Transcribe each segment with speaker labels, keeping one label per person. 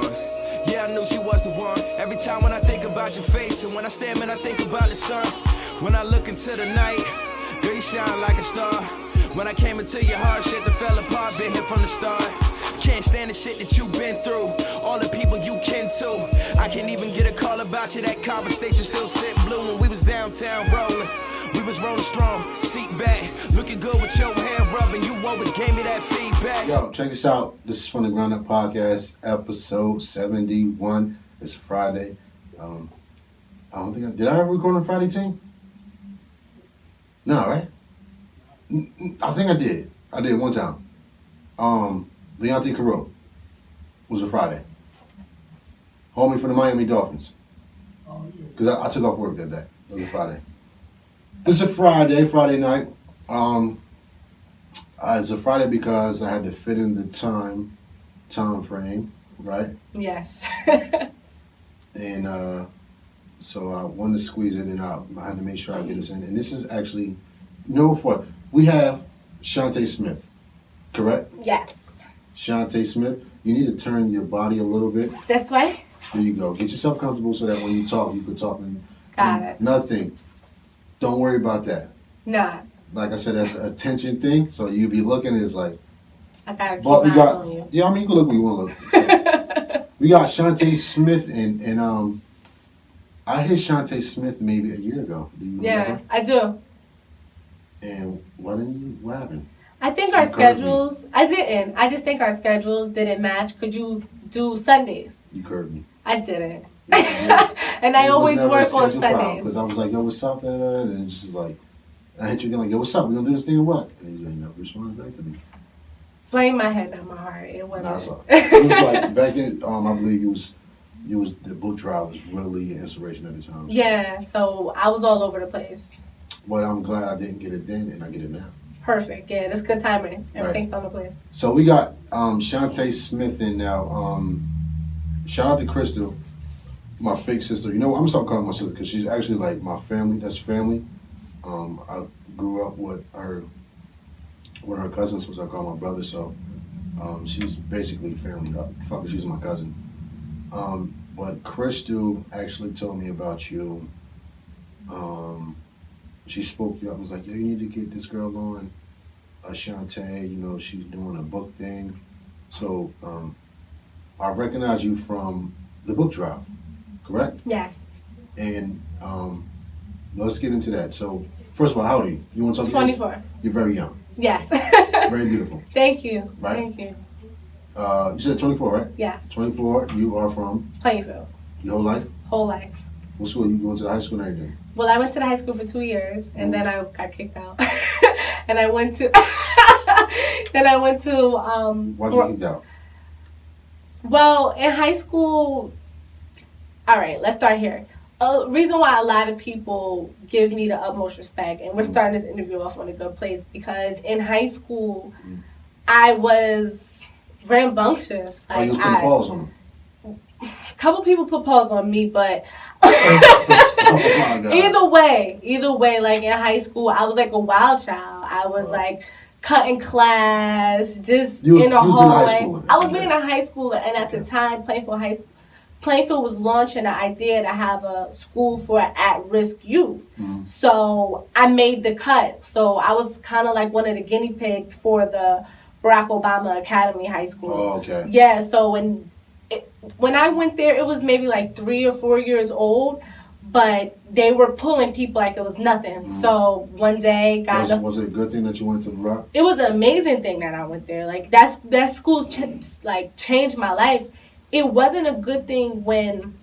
Speaker 1: on. Yeah, I knew she was the one. Every time when I think about your face, and when I stand, man, I think about the sun. When I look into the night, girl, you shine like a star. When I came into your heart, shit that fell apart, been here from the start. Can't stand the shit that you've been through, all the people you kin to. I can't even get a call about you, that conversation still sit blue. When we was downtown rolling, we was rolling strong, seat back, looking good with your hair rubbing. You always gave me that feedback.
Speaker 2: Yo, check this out. This is from the Ground Up Podcast, episode 71. It's Friday. I don't think did I ever record on Friday, team? No, right? I think I did. I did one time. Leonte Carroll was a Friday. Homie from the Miami Dolphins. Oh, yeah. Because I took off work that day. It was a Friday. It's a Friday night. It's a Friday because I had to fit in the time frame, right?
Speaker 3: Yes.
Speaker 2: And so I wanted to squeeze it in and out. I had to make sure I get this in. And this is actually, before we have Shonte Smith, correct?
Speaker 3: Yes.
Speaker 2: Shonte Smith, you need to turn your body a little bit.
Speaker 3: This way?
Speaker 2: There you go. Get yourself comfortable so that when you talk, you can talk.
Speaker 3: Got it.
Speaker 2: Nothing. Don't worry about that.
Speaker 3: Nah.
Speaker 2: Like I said, that's an attention thing. So you be looking, it's like.
Speaker 3: I gotta keep my eyes on you.
Speaker 2: Yeah, I mean, you can look where you want to look. So, we got Shonte Smith, and I hit Shonte Smith maybe a year ago. Do you remember?
Speaker 3: I do.
Speaker 2: And what happened?
Speaker 3: I think our schedules, I didn't. I just think our schedules didn't match. Could you do Sundays?
Speaker 2: You curved me.
Speaker 3: I didn't. And I always work on Sundays.
Speaker 2: Because I was like, yo, what's up? And it's just like, I hit you again, like, yo, what's up? We gonna do this thing or what? And you never responded back to me.
Speaker 3: Blame my head, not my heart. It wasn't.
Speaker 2: Nah, sorry. It was like, back then, I believe you was the book trial was really an inspiration at the time.
Speaker 3: Yeah, so I was all over the place.
Speaker 2: But I'm glad I didn't get it then and I get it now.
Speaker 3: Perfect. Yeah, that's good timing. Everything fell into place.
Speaker 2: So we got Shonte Smith in now. Shout out to Crystal, my fake sister. You know, I'm gonna start calling my sister because she's actually like my family. That's family. I grew up with her cousins, which I call my brother. So she's basically family. Fuck, she's my cousin. But Crystal actually told me about you. She spoke you up and was like, yo, you need to get this girl on, Shonte, she's doing a book thing. So I recognize you from the book drive, correct?
Speaker 3: Yes.
Speaker 2: And let's get into that. So first of all, how old are you? You want to talk
Speaker 3: 24.
Speaker 2: You're very young.
Speaker 3: Yes.
Speaker 2: Very beautiful.
Speaker 3: Thank you.
Speaker 2: Right?
Speaker 3: Thank you.
Speaker 2: You said 24, right?
Speaker 3: Yes.
Speaker 2: 24, you are from?
Speaker 3: Plainfield.
Speaker 2: Your whole life?
Speaker 3: Whole life.
Speaker 2: What school? You going to the high school and everything?
Speaker 3: Well, I went to the high school for 2 years, and then I got kicked out. And I went to...
Speaker 2: Why'd you get kicked out?
Speaker 3: Well, in high school... All right, let's start here. A reason why a lot of people give me the utmost respect, and we're starting this interview off on a good place, because in high school, I was rambunctious.
Speaker 2: Like, you was putting paws on them?
Speaker 3: A couple people put paws on me, but
Speaker 2: oh my God.
Speaker 3: Either way, like in high school, I was like a wild child. I was like cutting class, just in the hallway. I was being a high schooler, and at the time, Plainfield was launching the idea to have a school for at-risk youth. Mm-hmm. So I made the cut. So I was kind of like one of the guinea pigs for the Barack Obama Academy High School.
Speaker 2: Oh, okay.
Speaker 3: Yeah, so when I went there, it was maybe like 3 or 4 years old, but they were pulling people like it was nothing. Mm-hmm. So one day,
Speaker 2: was it a good thing that you went to the Rock?
Speaker 3: It was an amazing thing that I went there. Like that school changed my life. It wasn't a good thing when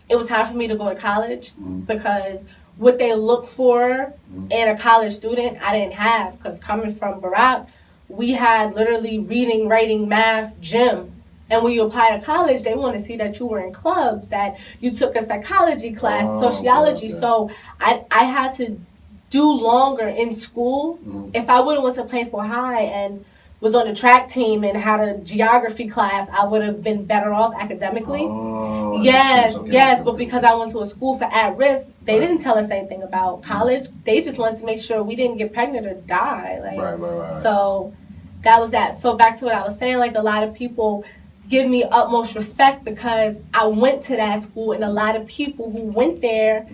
Speaker 3: it was time for me to go to college, because what they look for in a college student, I didn't have. Because coming from Barack, we had literally reading, writing, math, gym. And when you apply to college, they want to see that you were in clubs, that you took a psychology class, sociology. Okay. So I had to do longer in school. If I would have went to Plainfield High and was on the track team and had a geography class, I would have been better off academically. Oh, yes, but because I went to a school for at-risk, they didn't tell us anything about college. They just wanted to make sure we didn't get pregnant or die.
Speaker 2: Right.
Speaker 3: So that was that. So back to what I was saying, like a lot of people give me utmost respect because I went to that school, and a lot of people who went there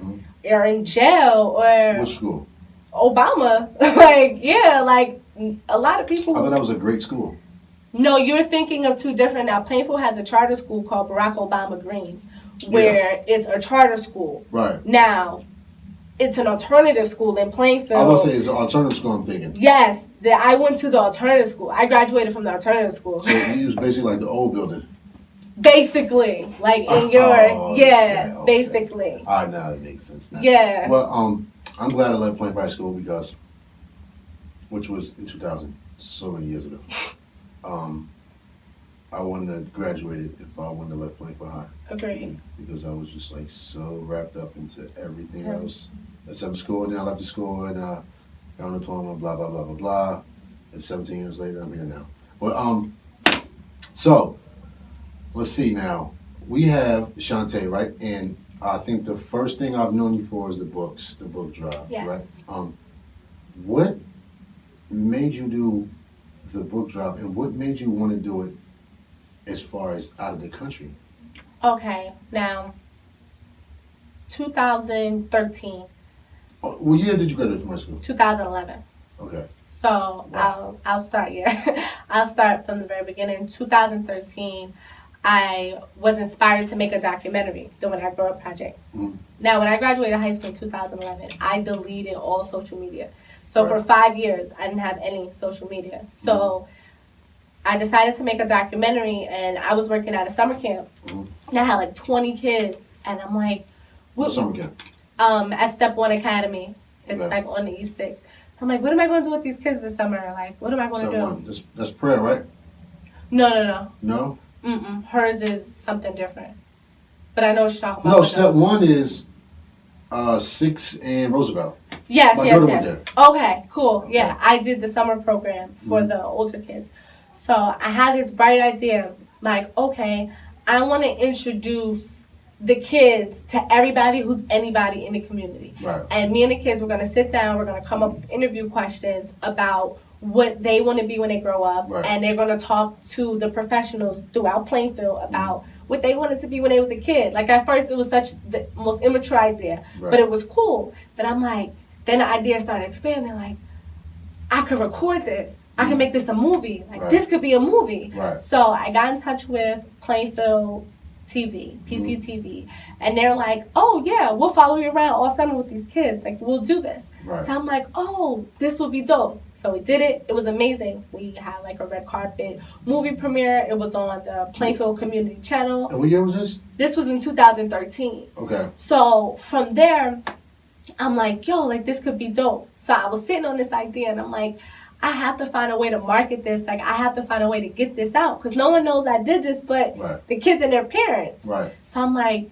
Speaker 3: are in jail or
Speaker 2: Which school?
Speaker 3: Obama. Like, yeah, like a lot of people.
Speaker 2: I thought that was a great school.
Speaker 3: No, you're thinking of two different. Now, Plainfield has a charter school called Barack Obama Green, where it's a charter school.
Speaker 2: Right.
Speaker 3: Now, it's an alternative school in Plainfield.
Speaker 2: I was going to say, it's an alternative school, I'm thinking.
Speaker 3: Yes, I went to the alternative school. I graduated from the alternative school.
Speaker 2: So you use basically like the old building.
Speaker 3: Basically, like in your,
Speaker 2: okay.
Speaker 3: Basically.
Speaker 2: All right, now that makes sense now.
Speaker 3: Yeah.
Speaker 2: Well, I'm glad I left Plainfield High School because, which was in 2000, so many years ago. I wouldn't have graduated if I wouldn't have left Plainfield High.
Speaker 3: Agreed.
Speaker 2: Because I was just like so wrapped up into everything else except school. And then I left the school and got a diploma, blah, blah, blah, blah, blah. And 17 years later, I'm here now. But, so, let's see now. We have Shonte, right? And I think the first thing I've known you for is the book drive,
Speaker 3: Yes.
Speaker 2: right? What made you do the book drive and what made you want to do it as far as out of the country?
Speaker 3: Okay, now, 2013.
Speaker 2: What year did you graduate from high school?
Speaker 3: 2011.
Speaker 2: Okay.
Speaker 3: So
Speaker 2: Wow.
Speaker 3: I'll start, I'll start from the very beginning. 2013, I was inspired to make a documentary, the When I Grow Up project.
Speaker 2: Mhm.
Speaker 3: Now, when I graduated high school in 2011, I deleted all social media. So
Speaker 2: Right.
Speaker 3: for 5 years, I didn't have any social media. So I decided to make a documentary, and I was working at a summer camp. And I had like 20 kids, and I'm like,
Speaker 2: What summer camp?
Speaker 3: at Step One Academy. It's
Speaker 2: Okay.
Speaker 3: like on the East 6. So I'm like, what am I going to do with these kids this summer? Like, what am I going to
Speaker 2: Step
Speaker 3: do?
Speaker 2: one. That's prayer, right?
Speaker 3: No.
Speaker 2: No?
Speaker 3: Hers is something different. But I know what you're talking about.
Speaker 2: No, step one is 6 and Roosevelt.
Speaker 3: Yes.
Speaker 2: My daughter went there.
Speaker 3: Okay, cool.
Speaker 2: Okay.
Speaker 3: Yeah, I did the summer program for the older kids. So I had this bright idea, like, okay, I want to introduce the kids to everybody who's anybody in the community.
Speaker 2: Right.
Speaker 3: And me and the kids, we're going to sit down, we're going to come up with interview questions about what they want to be when they grow up.
Speaker 2: Right.
Speaker 3: And they're going to talk to the professionals throughout Plainfield about what they wanted to be when they was a kid. Like, at first, it was such the most immature idea,
Speaker 2: Right.
Speaker 3: but it was cool. But I'm like, then the idea started expanding, like, I could record this. I can make this a movie. Like,
Speaker 2: Right.
Speaker 3: this could be a movie.
Speaker 2: Right.
Speaker 3: So I got in touch with Plainfield TV, PCTV, and they're like, oh, yeah, we'll follow you around all summer with these kids. Like, we'll do this.
Speaker 2: Right.
Speaker 3: So I'm like, oh, this will be dope. So we did it. It was amazing. We had, like, a red carpet movie premiere. It was on the Plainfield Community Channel.
Speaker 2: And what year was this?
Speaker 3: This was in 2013.
Speaker 2: Okay.
Speaker 3: So from there, I'm like, yo, like, this could be dope. So I was sitting on this idea, and I'm like, I have to find a way to market this. Like, I have to find a way to get this out. Because no one knows I did this but
Speaker 2: Right.
Speaker 3: the kids and their parents.
Speaker 2: Right.
Speaker 3: So I'm like,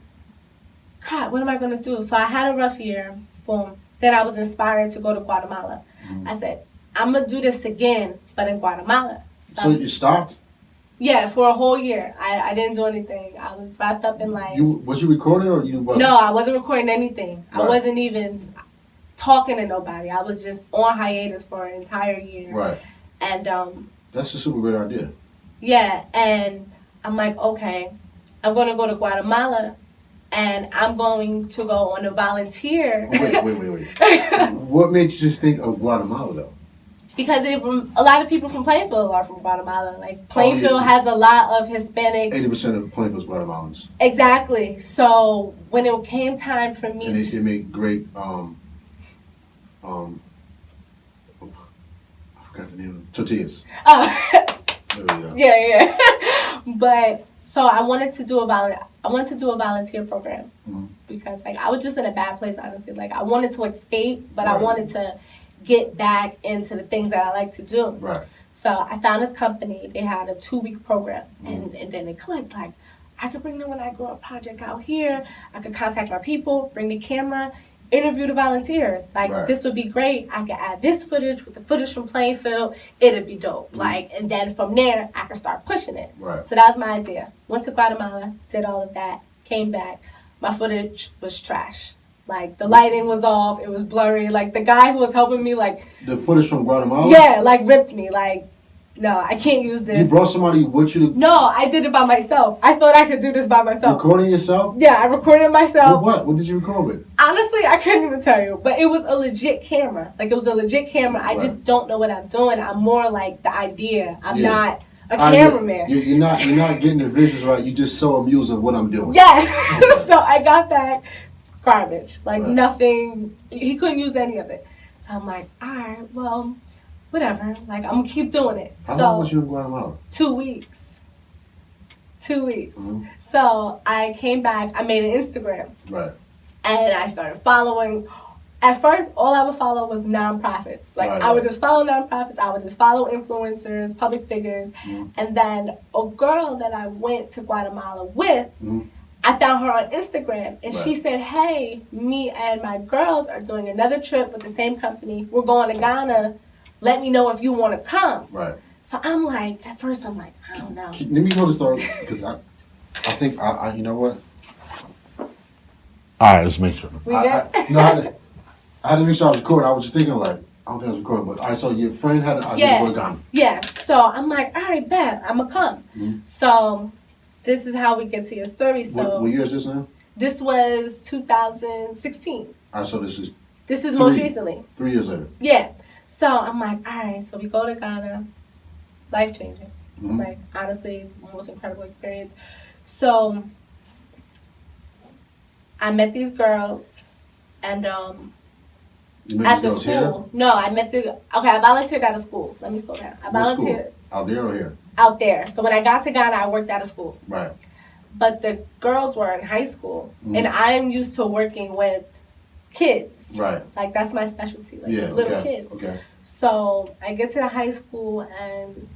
Speaker 3: crap, what am I going to do? So I had a rough year. Boom. Then I was inspired to go to Guatemala. I said, I'm going to do this again, but in Guatemala.
Speaker 2: So you stopped?
Speaker 3: Yeah, for a whole year. I didn't do anything. I was wrapped up in life.
Speaker 2: Was you recording or you wasn't?
Speaker 3: No, I wasn't recording anything.
Speaker 2: Right.
Speaker 3: I wasn't even talking to nobody. I was just on hiatus for an entire year.
Speaker 2: Right.
Speaker 3: And
Speaker 2: That's a super great idea.
Speaker 3: yeah, and I'm like, okay, I'm going to go to Guatemala, and I'm going to go on a volunteer.
Speaker 2: Wait. What made you just think of Guatemala though?
Speaker 3: Because a lot of people from Plainfield are from Guatemala. Like, Plainfield
Speaker 2: yeah.
Speaker 3: has a lot of Hispanic.
Speaker 2: 80% of Plainfield's Guatemalans.
Speaker 3: Exactly. So when it came time for me
Speaker 2: And they make great I forgot the name of them. Tortillas. There we go.
Speaker 3: Yeah. But so I wanted to do a volunteer program because, like, I was just in a bad place, honestly. Like, I wanted to escape, but I
Speaker 2: Right.
Speaker 3: wanted to get back into the things that I like to do.
Speaker 2: Right.
Speaker 3: So I found this company. They had a 2-week program, and then it clicked. Like, I could bring the When I Grow Up project out here. I could contact my people, bring the camera, interview the volunteers. Like,
Speaker 2: Right.
Speaker 3: this would be great. I could add this footage with the footage from Plainfield. It'd be dope. Like, and then from there, I could start pushing it.
Speaker 2: Right.
Speaker 3: So that was my idea. Went to Guatemala, did all of that, came back. My footage was trash. Like, the lighting was off. It was blurry. Like, the guy who was helping me, like,
Speaker 2: The footage from Guatemala?
Speaker 3: yeah, like, ripped me. Like, no, I can't use this.
Speaker 2: You brought somebody with you to...
Speaker 3: No, I did it by myself. I thought I could do this by myself.
Speaker 2: Recording yourself?
Speaker 3: Yeah, I recorded myself.
Speaker 2: With what? What did you record with?
Speaker 3: Honestly, I couldn't even tell you. But it was a legit camera. Like, it was a legit camera. I just don't know what I'm doing. I'm more like the idea. I'm not a cameraman.
Speaker 2: You're not getting the visuals right. You just so amused of what I'm doing.
Speaker 3: Yeah. So I got that garbage. Like, nothing. He couldn't use any of it. So I'm like, all right, well, whatever. Like, I'm going to keep doing it.
Speaker 2: How long was you in Guatemala?
Speaker 3: 2 weeks. 2 weeks.
Speaker 2: Mm-hmm.
Speaker 3: So I came back. I made an Instagram.
Speaker 2: Right.
Speaker 3: And I started following. At first, all I would follow was nonprofits. Like, I would just follow nonprofits. I would just follow influencers, public figures. Mm-hmm. And then a girl that I went to Guatemala with, I found her on Instagram. And she said, hey, me and my girls are doing another trip with the same company. We're going to Ghana. Let me know if you want to come.
Speaker 2: Right.
Speaker 3: So I'm like, at first I'm like, I don't know.
Speaker 2: Let me go to start, because I think, you know what? All right, let's make sure. I had to make sure I was recording. I was just thinking, like, I don't think I was recording, but all right, so your friend had an idea to go to Ghana.
Speaker 3: Yeah, so I'm like, all right, bet, I'm going to come. Mm-hmm. So this is how we get to your story. So
Speaker 2: what year is this now?
Speaker 3: This was 2016.
Speaker 2: All right, so this is
Speaker 3: most recently.
Speaker 2: 3 years later.
Speaker 3: Yeah. So I'm like, all right, so we go to Ghana. Life-changing. Mm-hmm. Like, honestly, most incredible experience. So I met these girls, and at the school. Here? No, I volunteered at a school. Let me slow down. I volunteered.
Speaker 2: Out there or here?
Speaker 3: Out there. So when I got to Ghana, I worked at a school.
Speaker 2: Right.
Speaker 3: But the girls were in high school, and I'm used to working with kids.
Speaker 2: Right.
Speaker 3: Like, that's my specialty, like little kids.
Speaker 2: Okay.
Speaker 3: So I get to the high school, and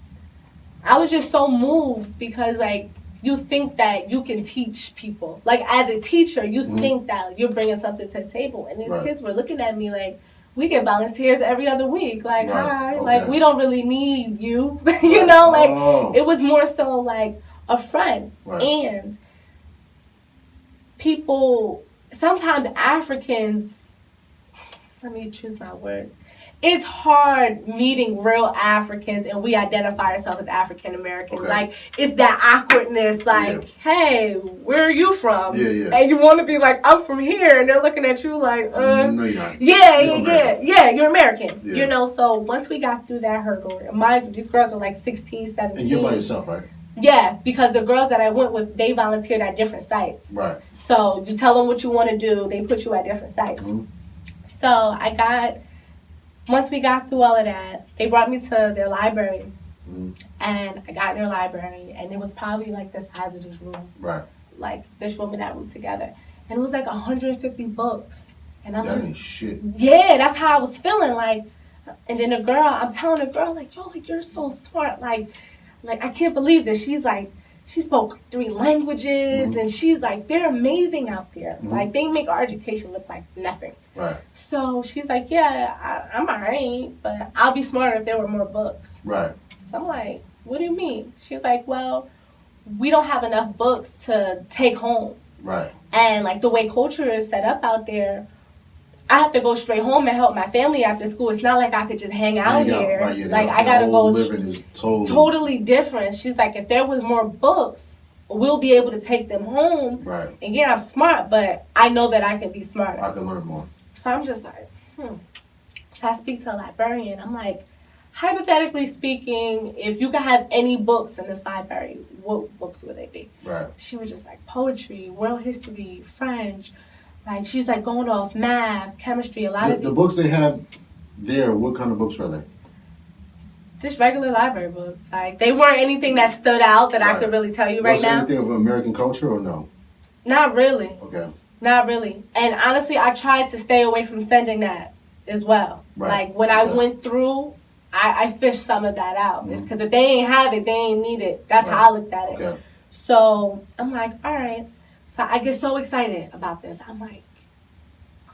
Speaker 3: I was just so moved because, like, you think that you can teach people. Like, as a teacher, you think that you're bringing something to the table. And these kids were looking at me like, we get volunteers every other week. Like, hi. Okay. Like, we don't really need you. You know? Like, it was more so like a friend. Right. And people, sometimes Africans, let me choose my words. It's hard meeting real Africans and we identify ourselves as African Americans. Okay. Like, it's that awkwardness, like, hey, where are you from? Yeah. And you want to be like, I'm from here. And they're looking at you like,
Speaker 2: No, you're not.
Speaker 3: Yeah, you're American. Yeah. You know, so once we got through that hurdle, mind you, these girls were like 16, 17.
Speaker 2: And you're by yourself, right?
Speaker 3: Yeah, because the girls that I went with, they volunteered at different sites.
Speaker 2: Right.
Speaker 3: So you tell them what you want to do, they put you at different sites. Mm-hmm. So once we got through all of that, they brought me to their library. Mm-hmm. And I got in their library, and it was probably like the size of this room.
Speaker 2: Right.
Speaker 3: Like this room and that room together. And it was like 150 books. And I'm
Speaker 2: that ain't shit.
Speaker 3: Yeah, that's how I was feeling. Like, and then I'm telling the girl, like, yo, like, you're so smart. Like, I can't believe this. She's like, she spoke 3 languages, and she's like, they're amazing out there. Mm-hmm. Like, they make our education look like nothing.
Speaker 2: Right.
Speaker 3: So she's like, yeah, I'm all right, but I'll be smarter if there were more books.
Speaker 2: Right.
Speaker 3: So I'm like, what do you mean? She's like, well, we don't have enough books to take home.
Speaker 2: Right.
Speaker 3: And, like, the way culture is set up out there, I have to go straight home and help my family after school. It's not like I could just hang out here.
Speaker 2: Right,
Speaker 3: like, I got to go.
Speaker 2: Living is
Speaker 3: totally different. She's like, if there was more books, we'll be able to take them home.
Speaker 2: Right.
Speaker 3: And yeah, I'm smart, but I know that I can be smarter.
Speaker 2: I can learn more.
Speaker 3: So I'm just like, So I speak to a librarian. I'm like, hypothetically speaking, if you could have any books in this library, what books would they be?
Speaker 2: Right.
Speaker 3: She was just like poetry, world history, French. Like, she's like going off math, chemistry, a lot of
Speaker 2: the books they have there, what kind of books were they?
Speaker 3: Just regular library books. Like, they weren't anything that stood out that I could really tell you right now.
Speaker 2: Was it anything of American culture or no?
Speaker 3: Not really.
Speaker 2: Okay.
Speaker 3: Not really. And honestly, I tried to stay away from sending that as well. Right. Like, when I went through, I fished some of that out. Because if they ain't have it, they ain't need it. That's how I looked at it.
Speaker 2: Okay.
Speaker 3: So I'm like, all right. So I get so excited about this. I'm like,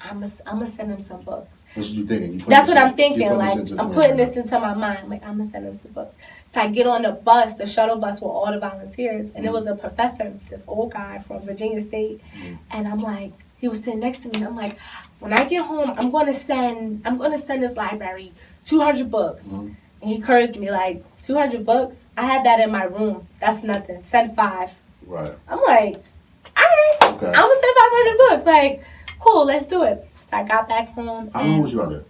Speaker 3: I'm gonna send them some books.
Speaker 2: That's what you're thinking.
Speaker 3: That's what I'm thinking. Like, I'm putting this into my mind. Like, I'm gonna send them some books. So I get on the bus, the shuttle bus with all the volunteers, and it was a professor, this old guy from Virginia State, and I'm like, he was sitting next to me, and I'm like, when I get home, I'm gonna send this library 200 books. And he encouraged me, like, 200 books? I had that in my room. That's nothing. Send 5.
Speaker 2: Right.
Speaker 3: I'm like, all right.
Speaker 2: Okay.
Speaker 3: I'm going to send 500 books. Like, cool, let's do it. So I got back home.
Speaker 2: How long was you out there?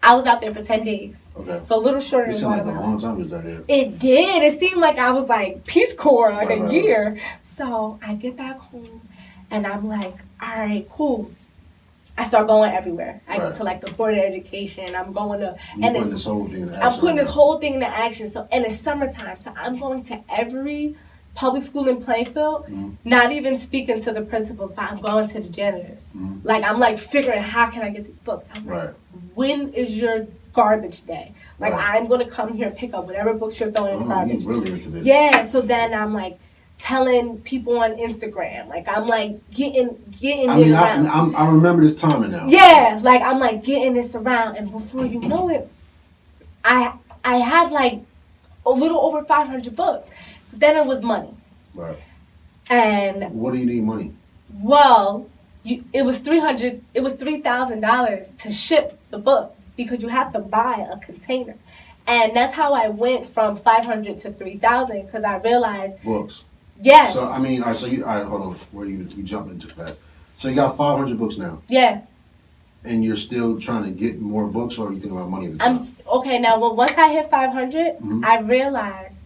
Speaker 3: I was out there for 10 days.
Speaker 2: Okay.
Speaker 3: So a little shorter
Speaker 2: It
Speaker 3: than
Speaker 2: seemed like a
Speaker 3: Guatemala.
Speaker 2: long time you was out there.
Speaker 3: It did. It seemed like I was like Peace Corps, like
Speaker 2: Right,
Speaker 3: a
Speaker 2: right,
Speaker 3: year. So I get back home and I'm like, all right, cool. I start going everywhere. I go
Speaker 2: Right.
Speaker 3: to like the Board of Education. I'm going to,
Speaker 2: You
Speaker 3: and
Speaker 2: putting
Speaker 3: it's,
Speaker 2: this whole thing in action.
Speaker 3: I'm putting
Speaker 2: right
Speaker 3: this
Speaker 2: now.
Speaker 3: whole thing into action. So, and it's summertime. So I'm going to every public school in Plainfield, not even speaking to the principals, but I'm going to the janitors. Like, I'm like figuring, how can I get these books? I'm like,
Speaker 2: Right.
Speaker 3: when is your garbage day? Like,
Speaker 2: Right.
Speaker 3: I'm going to come here and pick up whatever books you're throwing in the
Speaker 2: Oh,
Speaker 3: garbage.
Speaker 2: you really into this.
Speaker 3: Yeah, so then I'm like telling people on Instagram, like I'm like getting
Speaker 2: I
Speaker 3: it
Speaker 2: mean,
Speaker 3: around.
Speaker 2: I remember this timing now.
Speaker 3: Yeah, like I'm like getting this around, and before you know it, I had like a little over 500 books. So then it was money,
Speaker 2: Right.
Speaker 3: and
Speaker 2: What do you need money?
Speaker 3: well, it was $3,000 to ship the books because you have to buy a container. And that's how I went from 500 to 3,000 because I realized,
Speaker 2: Books.
Speaker 3: yes,
Speaker 2: So I mean, all right. So you, all right. Hold on. Where you jumping too fast? So you got 500 books now,
Speaker 3: yeah.
Speaker 2: and you're still trying to get more books, or are you thinking about money at the time?
Speaker 3: Okay, now once I hit 500,
Speaker 2: Mhm.
Speaker 3: I realized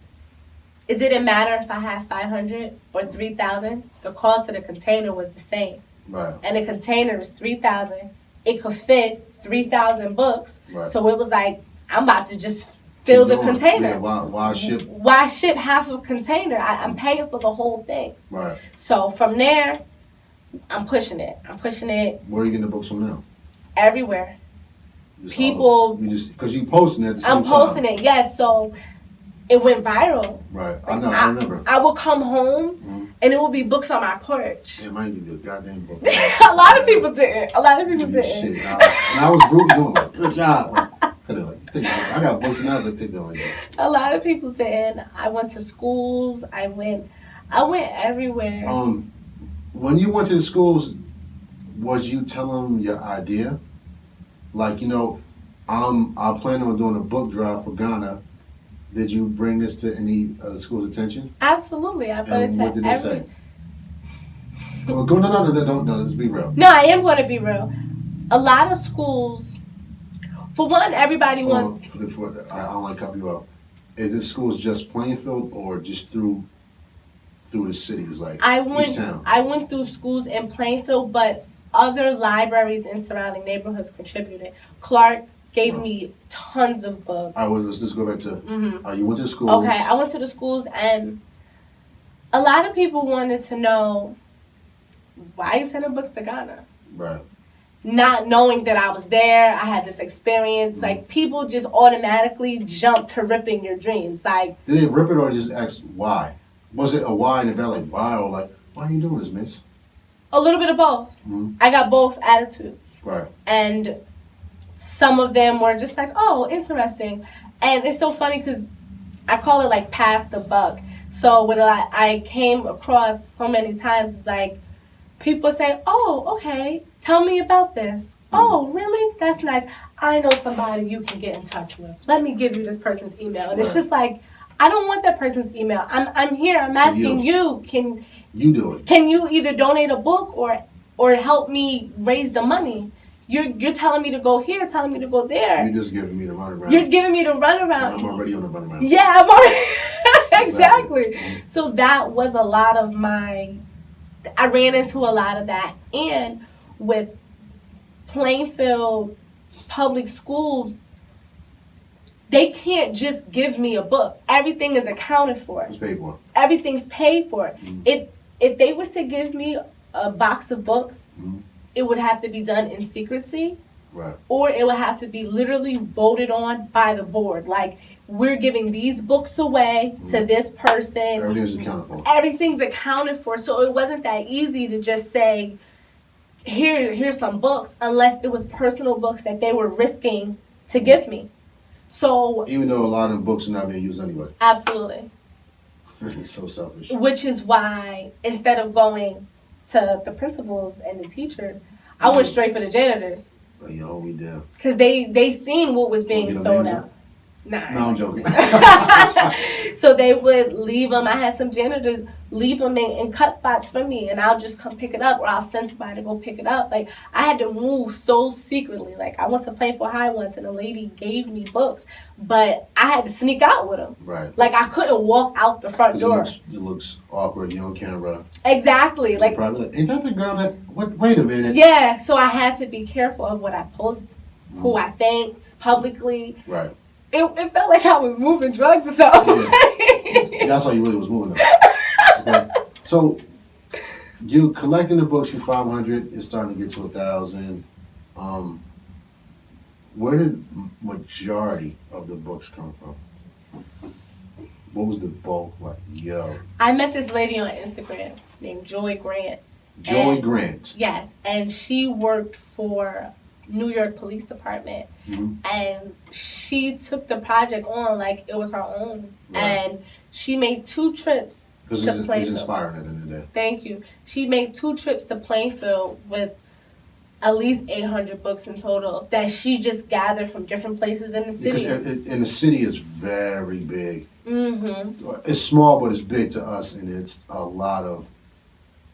Speaker 3: it didn't matter if I had 500 or 3,000. The cost of the container was the same.
Speaker 2: Right.
Speaker 3: And the container is 3,000. It could fit 3,000 books.
Speaker 2: Right.
Speaker 3: So it was like, I'm about to just fill the
Speaker 2: Keep going.
Speaker 3: container.
Speaker 2: Yeah. Why ship?
Speaker 3: Why ship half a container? I'm paying for the whole thing.
Speaker 2: Right.
Speaker 3: So from there, I'm pushing it.
Speaker 2: Where are you getting the books from now?
Speaker 3: everywhere.
Speaker 2: Just
Speaker 3: People-
Speaker 2: You just because you posting it at the same
Speaker 3: I'm
Speaker 2: time.
Speaker 3: posting it, yes. So it went viral.
Speaker 2: Right. I know. I remember.
Speaker 3: I would come home
Speaker 2: Mhm.
Speaker 3: and it would be books on my porch.
Speaker 2: It might be a goddamn book.
Speaker 3: A lot of people didn't.
Speaker 2: Shit. And I was rooting doing like, good job. Like, I got books now that take doing like
Speaker 3: A lot of people didn't. I went to schools. I went everywhere.
Speaker 2: When you went to the schools, was you telling them your idea? Like, I plan on doing a book drive for Ghana. Did you bring this to any other school's attention?
Speaker 3: Absolutely, I put it
Speaker 2: And
Speaker 3: to
Speaker 2: what did they
Speaker 3: every.
Speaker 2: say? Well, don't. Let's be real.
Speaker 3: No, I am going to be real. A lot of schools, for one, everybody wants.
Speaker 2: I don't want to cut you off. Is this schools just Plainfield or just through the cities like East Town?
Speaker 3: I went through schools in Plainfield, but other libraries in surrounding neighborhoods contributed. Clark gave me tons of books.
Speaker 2: Let's just go back to.
Speaker 3: Mhm.
Speaker 2: You went to the schools.
Speaker 3: Okay, I went to the schools, and a lot of people wanted to know why you sending books to Ghana.
Speaker 2: Right.
Speaker 3: Not knowing that I was there, I had this experience. Like, people just automatically jump to ripping your dreams. Like,
Speaker 2: Did they rip it or just ask why? Was it a why in the back, like why, or like why are you doing this, miss?
Speaker 3: a little bit of both.
Speaker 2: Mhm.
Speaker 3: I got both attitudes.
Speaker 2: Right.
Speaker 3: And some of them were just like, oh, interesting. And it's so funny because I call it like pass the buck. So what I came across so many times is like, people say, oh, okay, tell me about this. Oh, really? That's nice. I know somebody you can get in touch with. Let me give you this person's email. And it's just like, I don't want that person's email. I'm here. I'm asking you. Can
Speaker 2: you do it?
Speaker 3: Can you either donate a book or help me raise the money? You're telling me to go here, telling me to go there.
Speaker 2: You're just giving me the runaround.
Speaker 3: You're giving me the runaround.
Speaker 2: I'm already on the runaround.
Speaker 3: Yeah, I'm already exactly. So that was a lot of I ran into a lot of that. And with Plainfield public schools, they can't just give me a book. Everything is accounted for.
Speaker 2: It's paid for.
Speaker 3: Everything's paid for. If they was to give me a box of books, it would have to be done in secrecy.
Speaker 2: Right.
Speaker 3: Or it would have to be literally voted on by the board. Like, we're giving these books away to this person.
Speaker 2: Everything's accounted for.
Speaker 3: Everything's accounted for. So it wasn't that easy to just say, here's some books, unless it was personal books that they were risking to give me. So
Speaker 2: Even though a lot of them books are not being used anyway.
Speaker 3: absolutely.
Speaker 2: It's so selfish.
Speaker 3: Which is why instead of going to the principals and the teachers, I went straight for the janitors.
Speaker 2: Like, yo, we down.
Speaker 3: Because they seen what was being
Speaker 2: Get them
Speaker 3: thrown
Speaker 2: names
Speaker 3: out. Nah.
Speaker 2: No, I'm joking.
Speaker 3: So they would leave them. I had some janitors leave them in cut spots for me, and I'll just come pick it up, or I'll send somebody to go pick it up. Like, I had to move so secretly. Like, I went to Playful High once, and a lady gave me books, but I had to sneak out with them.
Speaker 2: Right.
Speaker 3: Like, I couldn't walk out the front door.
Speaker 2: It looks awkward. You're on camera.
Speaker 3: Exactly. Like,
Speaker 2: probably like, ain't that the girl that? What? Wait a minute.
Speaker 3: Yeah. So I had to be careful of what I post, who I thanked publicly.
Speaker 2: Right.
Speaker 3: It felt like I was moving drugs or something.
Speaker 2: Yeah. That's all you really was moving. Okay. So you collecting the books. You 500. It's starting to get to 1,000. Where did majority of the books come from? What was the bulk like? Yo.
Speaker 3: I met this lady on Instagram named Joy Grant.
Speaker 2: Joy Grant.
Speaker 3: Yes, and she worked for New York Police Department, and she took the project on like it was her own, and she made 2 trips to Plainfield. It's
Speaker 2: inspiring at the end of the day.
Speaker 3: Thank you. She made 2 trips to Plainfield with at least 800 books in total that she just gathered from different places in the city.
Speaker 2: And the city is very big.
Speaker 3: Mm-hmm.
Speaker 2: It's small, but it's big to us, and it's a lot of.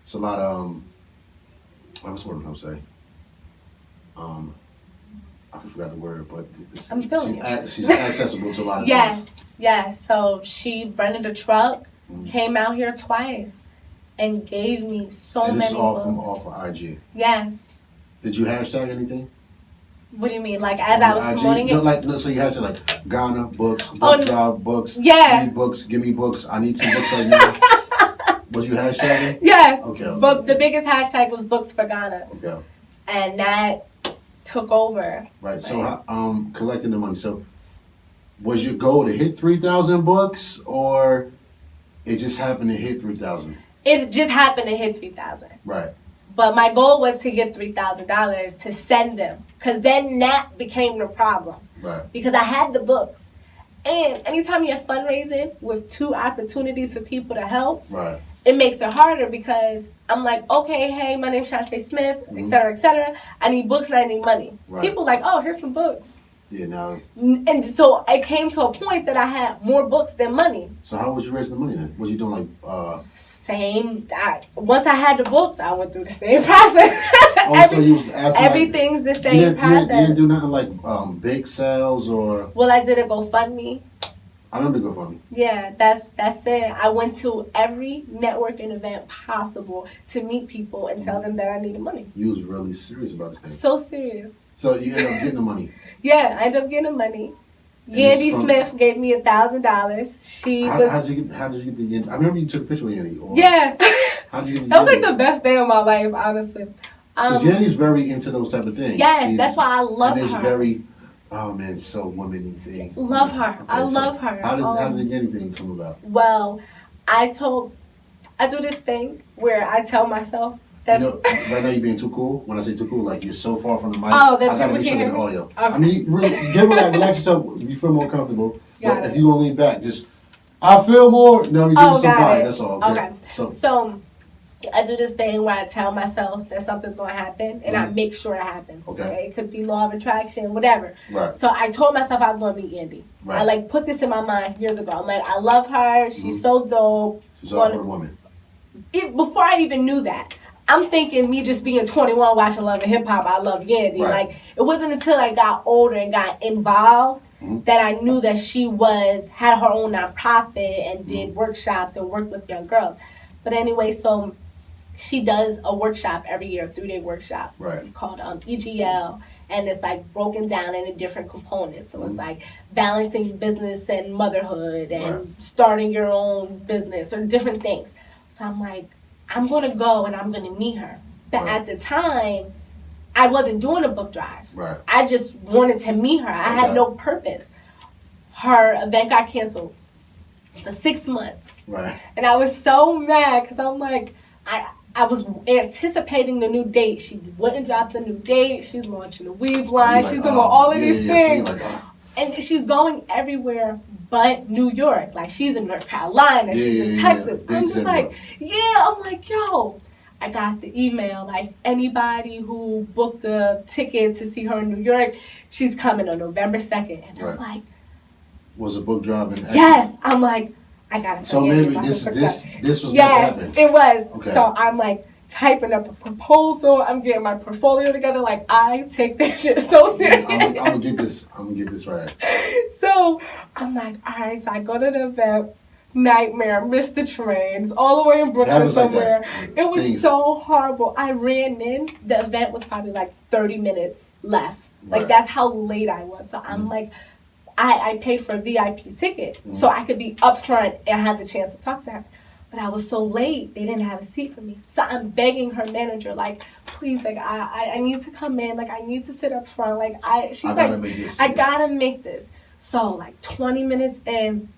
Speaker 2: What's what I'm gonna say? I forgot the word, but she's accessible to a lot of things.
Speaker 3: Yes. So she rented a truck, came out here twice, and gave me so many books. And it's all from off of IG. Yes.
Speaker 2: Did you hashtag anything?
Speaker 3: What do you mean? Like as I was promoting it?
Speaker 2: So you hashtag like Ghana books, book job books, need books, give me books, I need some books right now. Was you hashtagging?
Speaker 3: Yes.
Speaker 2: Okay.
Speaker 3: But the biggest hashtag was Books for Ghana.
Speaker 2: Okay.
Speaker 3: And that took over.
Speaker 2: Right. So collecting the money. So was your goal to hit 3,000 books, or it just happened to hit 3,000?
Speaker 3: It just happened to hit 3,000.
Speaker 2: Right.
Speaker 3: But my goal was to get $3,000 to send them, because then that became the problem.
Speaker 2: Right.
Speaker 3: Because I had the books. And anytime you're fundraising with 2 opportunities for people to help,
Speaker 2: right,
Speaker 3: it makes it harder, because I'm like, okay, hey, my name's Shonte Smith, et cetera, et cetera. I need books and I need money. Right. People like, oh, here's some books.
Speaker 2: Yeah, now.
Speaker 3: And so it came to a point that I had more books than money.
Speaker 2: So how was you raising the money then? Was you doing like
Speaker 3: same? Once I had the books, I went through the same process.
Speaker 2: Also, you was asking
Speaker 3: everything's the same process.
Speaker 2: You didn't do nothing like bake sales or.
Speaker 3: Well, I did a GoFundMe.
Speaker 2: I remember GoFundMe.
Speaker 3: Yeah, that's it. I went to every networking event possible to meet people and tell them that I needed money.
Speaker 2: You was really serious about this thing.
Speaker 3: So serious.
Speaker 2: So you ended up getting the money.
Speaker 3: Yeah, I ended up getting the money. Yandy Smith gave me $1,000. How did you get the Yandy? I remember you took a picture with Yandy. Yeah.
Speaker 2: How did you get the
Speaker 3: That was like the best day of my life, honestly.
Speaker 2: Because Yandy's very into those type of things.
Speaker 3: Yes, that's why I love her.
Speaker 2: And it's very, oh man, so woman-y thing.
Speaker 3: Love her. Okay, I love her.
Speaker 2: How did the Yandy thing come about?
Speaker 3: Well, I do this thing where I tell myself, right
Speaker 2: now you're being too cool. When I say too cool, like you're so far from the mic.
Speaker 3: Oh, that
Speaker 2: I gotta make sure
Speaker 3: hear
Speaker 2: the audio.
Speaker 3: Okay.
Speaker 2: I mean, relax yourself. If you feel more comfortable. But if you gonna lean back, just I feel more. No, you give me some vibe. That's all. Okay.
Speaker 3: So I do this thing where I tell myself that something's gonna happen, and I make sure it happens. Okay. It could be law of attraction, whatever.
Speaker 2: Right.
Speaker 3: So I told myself I was gonna meet Yandy. Right. I put this in my mind years ago. I'm like, I love her. She's so dope.
Speaker 2: She's all for the woman.
Speaker 3: Before I even knew that, I'm thinking me just being 21 watching Love and Hip Hop, I love Yandy. Right. It wasn't until I got older and got involved that I knew that she had her own nonprofit and did workshops and worked with young girls. But anyway, so she does a workshop every year, a 3-day workshop called EGL. And it's broken down into different components. So it's balancing business and motherhood and starting your own business or different things. So I'm like, I'm going to go and I'm going to meet her. But at the time, I wasn't doing a book drive. Right. I just wanted to meet her. I had no purpose. Her event got canceled for 6 months. Right. And I was so mad because I'm like, I was anticipating the new date. She wouldn't drop the new date. She's launching a weave line. She's doing all of these things. And she's going everywhere but New York. She's in North Carolina. She's in Texas. I'm just I'm like, yo. I got the email, anybody who booked a ticket to see her in New York, she's coming on November 2nd. And I'm like,
Speaker 2: was a book drive in
Speaker 3: Yes, I'm like, I gotta.
Speaker 2: So maybe this was
Speaker 3: yes,
Speaker 2: meant to happen.
Speaker 3: it was.
Speaker 2: Okay.
Speaker 3: So I'm like typing up a proposal. I'm getting my portfolio together. Like I take this shit so serious.
Speaker 2: I'm gonna get this. I'm gonna get this right.
Speaker 3: So I'm like, all right. So I go to the event. Nightmare, missed the train. It's all the way in Brooklyn somewhere.
Speaker 2: Like
Speaker 3: it was
Speaker 2: Things.
Speaker 3: so horrible. I ran in. The event was probably like 30 minutes left. Like
Speaker 2: Right.
Speaker 3: that's how late I was. So I'm like, I paid for a VIP ticket so I could be up front and have the chance to talk to her. But I was so late, they didn't have a seat for me. So I'm begging her manager, like, please, like, I need to come in. Like, I need to sit up front. Like, she's
Speaker 2: I
Speaker 3: like,
Speaker 2: gotta make this.
Speaker 3: I gotta make this. So, like, 20 minutes in,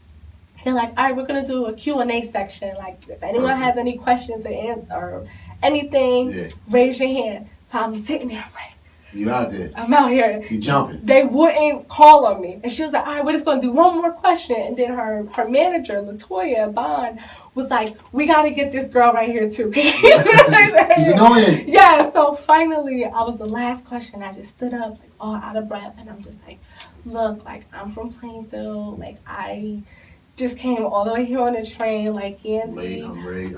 Speaker 3: they're like, all right, we're going to do a Q&A section. Like, if anyone has any questions or anything, raise your hand. So I'm sitting there, I'm like,
Speaker 2: you out there.
Speaker 3: I'm out here.
Speaker 2: You jumping.
Speaker 3: They wouldn't call on me. And she was like, all right, we're just going to do one more question. And then her manager, LaToya Bond, was like, we got to get this girl right here, too. She's
Speaker 2: annoying.
Speaker 3: Yeah, so finally, I was the last question. I just stood up, like, all out of breath. And I'm just like, look, like, I'm from Plainfield. Like, I just came all the way here on the train, like, Yancy.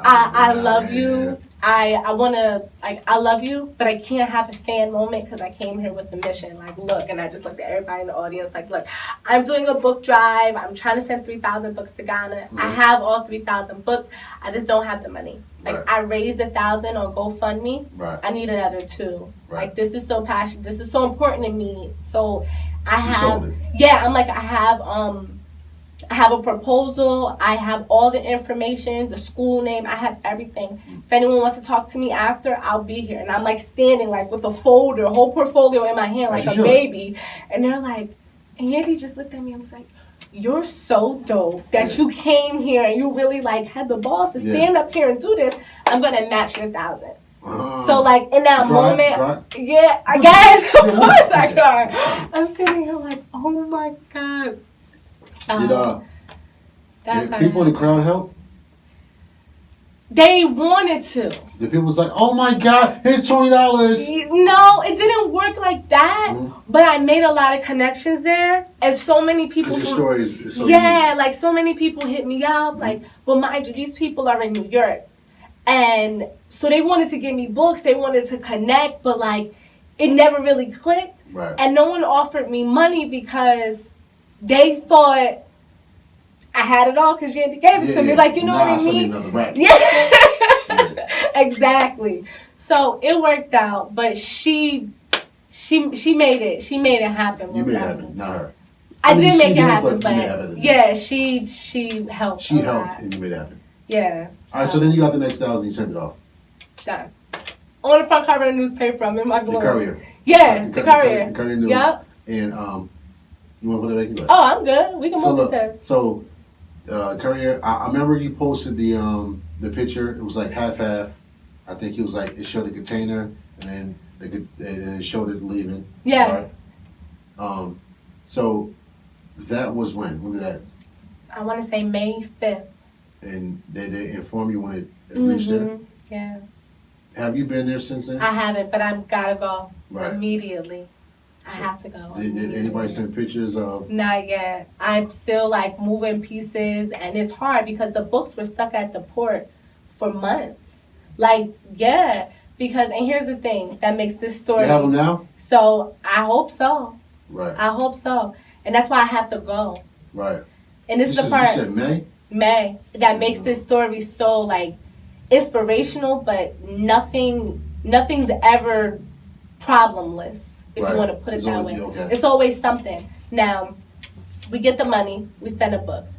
Speaker 3: I love you. I want to, like, I love you, but I can't have a fan moment because I came here with the mission. Like, look, and I just looked at everybody in the audience, like, look, I'm doing a book drive. I'm trying to send 3,000 books to Ghana. I have all 3,000 books. I just don't have the money. Like, I raised 1,000 on GoFundMe. I need another 2. Like, this is so passionate. This is so important to me. So I have, I'm like, I have a proposal. I have all the information, the school name. I have everything. If anyone wants to talk to me after, I'll be here. And I'm like standing like with a folder, whole portfolio in my hand like a baby. And they're like, and Yandy just looked at me and was like, you're so dope that you came here and you really like had the balls to stand up here and do this. I'm going to match your 1,000. So like in that moment, I guess, of course I cried. I'm sitting here like, oh my God.
Speaker 2: Did people in the crowd help?
Speaker 3: They wanted to.
Speaker 2: The people was like, "Oh my God, here's $20."
Speaker 3: No, it didn't work like that. But I made a lot of connections there, and so many people.
Speaker 2: Your story is so
Speaker 3: unique. Like so many people hit me up. Like, well, mind you, these people are in New York, and so they wanted to give me books. They wanted to connect, but like, it never really clicked.
Speaker 2: Right.
Speaker 3: And no one offered me money because they thought I had it all because Yandy gave it to me. Like, you know what I mean? Exactly. So it worked out, but she made it. She made it happen.
Speaker 2: You made it happen, not her.
Speaker 3: I did make it happen, but yeah, she helped.
Speaker 2: She helped, and you made it happen.
Speaker 3: Yeah.
Speaker 2: All right, so then you got the next 1,000, you sent it off.
Speaker 3: Done. On the front cover of the newspaper, I'm in my glory.
Speaker 2: The Courier.
Speaker 3: Yeah, the Courier.
Speaker 2: The Courier News.
Speaker 3: Yep.
Speaker 2: And you want to put it back?
Speaker 3: Oh, I'm good. We can multitask.
Speaker 2: So, Courier, I remember you posted the picture. It was like half. I think it was like, it showed the container, and then it showed it leaving.
Speaker 3: Yeah.
Speaker 2: Right? So, that was when? When did that?
Speaker 3: I want to say May 5th.
Speaker 2: And they informed you when it reached there?
Speaker 3: Yeah.
Speaker 2: Have you been there since then?
Speaker 3: I haven't, but I've got to go immediately. I
Speaker 2: So
Speaker 3: have to go.
Speaker 2: Did anybody send pictures of?
Speaker 3: Not yet. I'm still like moving pieces, and it's hard because the books were stuck at the port for months. Like, because, and here's the thing that makes this story.
Speaker 2: You have them now?
Speaker 3: So I hope so.
Speaker 2: Right.
Speaker 3: I hope so. And that's why I have to go.
Speaker 2: Right.
Speaker 3: And this is the part.
Speaker 2: You said May?
Speaker 3: May. That makes this story so like inspirational, but nothing's ever problemless, if you want to put it that way. Okay. It's always something. Now, we get the money, we send the books.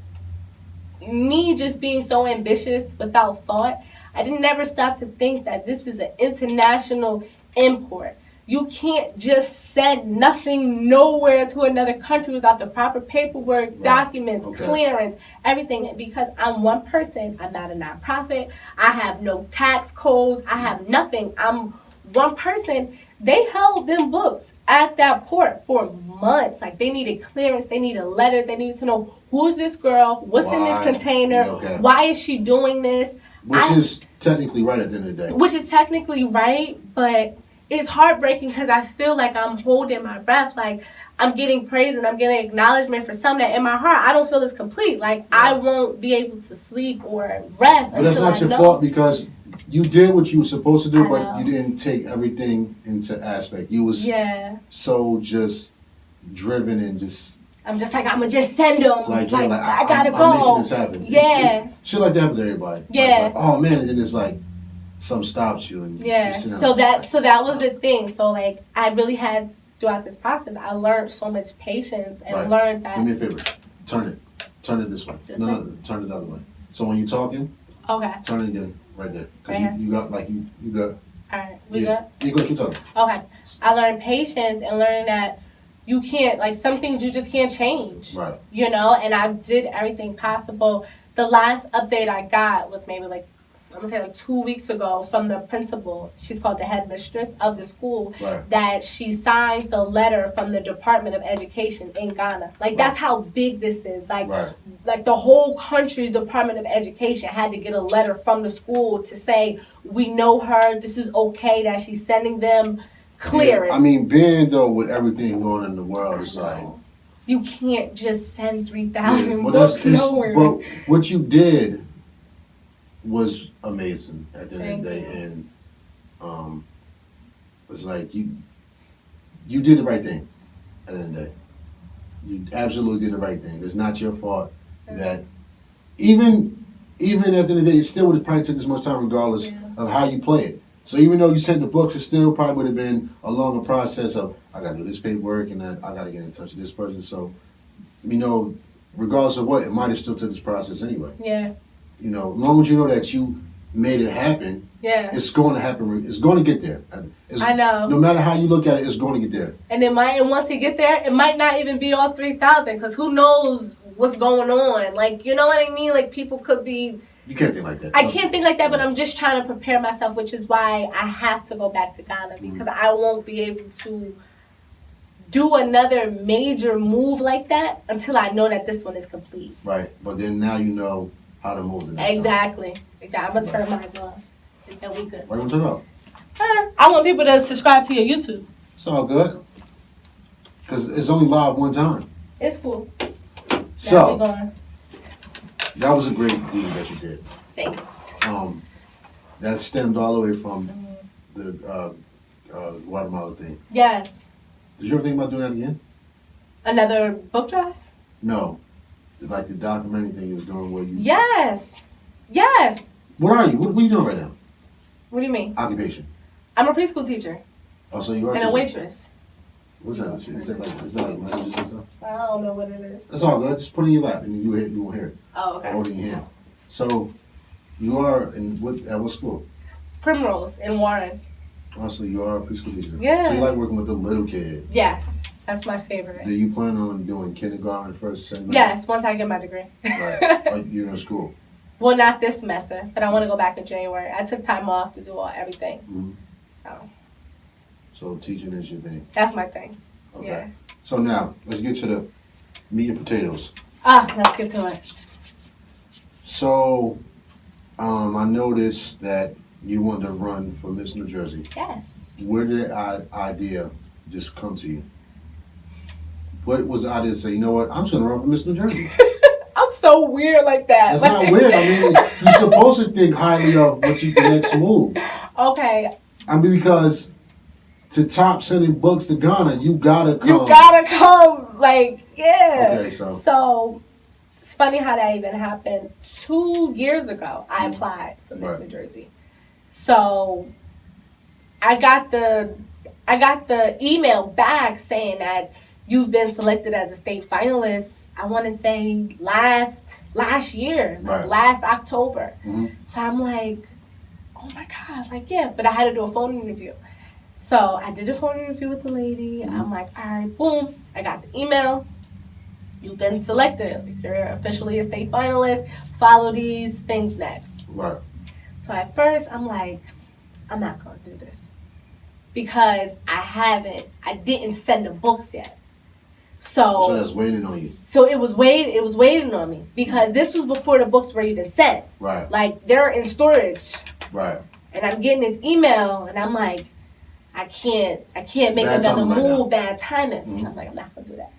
Speaker 3: Me just being so ambitious without thought, I didn't never stop to think that this is an international import. You can't just send nothing nowhere to another country without the proper paperwork, documents, clearance, everything. Because I'm one person, I'm not a nonprofit, I have no tax codes, I have nothing. I'm one person. They held them books at that port for months. Like, they needed clearance, they needed letters, they needed to know who's this girl, what's in this container, why is she doing this.
Speaker 2: Which is technically right at the end of the day.
Speaker 3: Which is technically right, but it's heartbreaking because I feel like I'm holding my breath. Like, I'm getting praise and I'm getting acknowledgement for something that in my heart I don't feel is complete. Like, I won't be able to sleep or rest
Speaker 2: But that's
Speaker 3: until
Speaker 2: not your
Speaker 3: know.
Speaker 2: fault because you did what you were supposed to do,
Speaker 3: I
Speaker 2: but
Speaker 3: know.
Speaker 2: you didn't take everything into aspect. You was so just driven and just
Speaker 3: I'm just like, I'm going to just send them.
Speaker 2: like,
Speaker 3: I got to go.
Speaker 2: I'm making this happen.
Speaker 3: Yeah.
Speaker 2: Shit like that happens to everybody.
Speaker 3: Yeah.
Speaker 2: Like, oh man, and then it's like some stops you and
Speaker 3: Yeah.
Speaker 2: you sit down.
Speaker 3: So that was the thing. So like I really had throughout this process, I learned so much patience and learned that.
Speaker 2: Do me a favor. Turn it this way.
Speaker 3: This
Speaker 2: No,
Speaker 3: way?
Speaker 2: turn it the other way. So when you're talking,
Speaker 3: Okay.
Speaker 2: turn it again right there.
Speaker 3: Right here?
Speaker 2: Because you got like you got.
Speaker 3: All right. We
Speaker 2: Yeah. You go keep talking.
Speaker 3: Okay. I learned patience and learning that you can't, like, some things you just can't change.
Speaker 2: Right.
Speaker 3: You know, and I did everything possible. The last update I got was maybe like, I'm gonna say like 2 weeks ago from the principal. She's called the headmistress of the school.
Speaker 2: Right.
Speaker 3: That she signed the letter from the Department of Education in Ghana. Like, that's how big this is. Like, like the whole country's Department of Education had to get a letter from the school to say, we know her, this is okay that she's sending them, clear it.
Speaker 2: I mean, being though with everything going on in the world, it's like
Speaker 3: you can't just send 3,000
Speaker 2: but
Speaker 3: books nowhere.
Speaker 2: But what you did was amazing at the end of the day,
Speaker 3: Thank
Speaker 2: and it's like you did the right thing at the end of the day. You absolutely did the right thing. It's not your fault that even at the end of the day, it still would have probably took as much time regardless of how you play it. So even though you sent the books, it still probably would have been a longer process of I got to do this paperwork and I got to get in touch with this person. So, you know, regardless of what, it might have still took this process anyway.
Speaker 3: Yeah.
Speaker 2: You know, as long as you know that you made it happen, it's going to happen. It's going to get there.
Speaker 3: I know.
Speaker 2: No matter how you look at it, it's going to get there.
Speaker 3: And once you get there, it might not even be all 3,000 because who knows what's going on. Like, you know what I mean? Like, people could be...
Speaker 2: You can't think like that.
Speaker 3: I can't think like that, but I'm just trying to prepare myself, which is why I have to go back to Ghana because I won't be able to do another major move like that until I know that this one is complete.
Speaker 2: Right. But then now you know how to move the next
Speaker 3: Exactly. I'm going to turn mine off. And we good.
Speaker 2: Why you want to turn it off?
Speaker 3: I want people to subscribe to your YouTube.
Speaker 2: It's all good. Because it's only live one time.
Speaker 3: It's cool.
Speaker 2: So, that was a great deed that you did.
Speaker 3: Thanks.
Speaker 2: That stemmed all the way from the Guatemala thing.
Speaker 3: Yes.
Speaker 2: Did you ever think about doing that again?
Speaker 3: Another book drive?
Speaker 2: No. Like the documentary thing you was doing where you...
Speaker 3: Yes. Yes.
Speaker 2: What are you? What are you doing right now?
Speaker 3: What do you mean?
Speaker 2: Occupation.
Speaker 3: I'm a preschool teacher.
Speaker 2: Oh, so you are
Speaker 3: and a waitress.
Speaker 2: What's that? Is that like languages and stuff?
Speaker 3: I don't know what it is.
Speaker 2: That's all good. Just put it in your lap and you won't hear it.
Speaker 3: Oh, okay.
Speaker 2: Hold it in your hand. So, you are at what school?
Speaker 3: Primrose in Warren.
Speaker 2: Oh, so you are a preschool teacher.
Speaker 3: Yeah.
Speaker 2: So you like working with the little kids.
Speaker 3: Yes. That's my favorite.
Speaker 2: Do you plan on doing kindergarten, first, second?
Speaker 3: Yes, once I get my degree.
Speaker 2: Right. Like you're in school.
Speaker 3: Well, not this semester, but I want to go back in January. I took time off to do everything.
Speaker 2: Mm-hmm. So teaching is your thing.
Speaker 3: That's my thing.
Speaker 2: Okay.
Speaker 3: Yeah.
Speaker 2: So now let's get to the meat and potatoes.
Speaker 3: Let's get to it.
Speaker 2: So, I noticed that you wanted to run for Miss New Jersey.
Speaker 3: Yes.
Speaker 2: Where did that idea just come to you? What was the idea to say, you know what, I'm just going to run for Miss New Jersey?
Speaker 3: I'm so weird like that.
Speaker 2: That's not weird. I mean, you're supposed to think highly of what you can next move.
Speaker 3: Okay.
Speaker 2: I mean, because to top sending books to Ghana, you gotta come.
Speaker 3: You gotta come. Like, yeah.
Speaker 2: Okay,
Speaker 3: So, it's funny how that even happened. 2 years ago, I applied for Miss New Jersey. So, I got the email back saying that you've been selected as a state finalist. I want to say last year, last October.
Speaker 2: Mm-hmm.
Speaker 3: So I'm like, oh my God, like, yeah. But I had to do a phone interview. So I did a phone interview with the lady.
Speaker 2: Mm-hmm.
Speaker 3: I'm like, all right, boom. I got the email. You've been selected. Like, you're officially a state finalist. Follow these things next.
Speaker 2: Right.
Speaker 3: So at first, I'm like, I'm not going to do this. Because I didn't send the books yet. So
Speaker 2: that's waiting on you.
Speaker 3: So it was waiting on me because this was before the books were even sent.
Speaker 2: Right.
Speaker 3: Like, they're in storage.
Speaker 2: Right.
Speaker 3: And I'm getting this email and I'm like, I can't make
Speaker 2: Bad
Speaker 3: another
Speaker 2: timing right now.
Speaker 3: move, bad timing. So I'm like, I'm not gonna do that.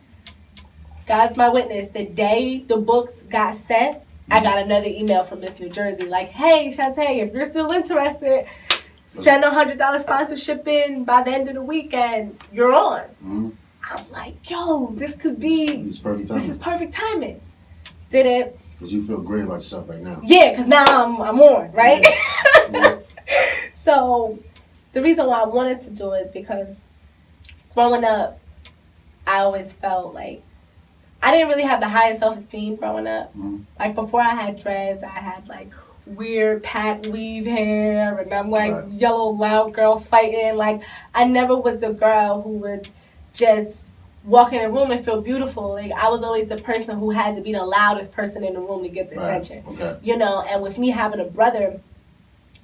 Speaker 3: God's my witness. The day the books got set, I got another email from Miss New Jersey like, hey, Shonte, if you're still interested, send $100 sponsorship in by the end of the weekend. You're on. I'm like, yo, this could be.
Speaker 2: It's perfect timing.
Speaker 3: This is perfect timing. Did it?
Speaker 2: Because you feel great about yourself right now.
Speaker 3: Yeah, because now I'm on, right?
Speaker 2: Yeah.
Speaker 3: So the reason why I wanted to do it is because growing up, I always felt like I didn't really have the highest self-esteem growing up. Like before I had dreads, I had like weird pat weave hair, and I'm like yellow loud girl fighting. Like I never was the girl who would just walk in a room and feel beautiful. Like I was always the person who had to be the loudest person in the room to get the attention.
Speaker 2: Okay.
Speaker 3: You know, and with me having a brother,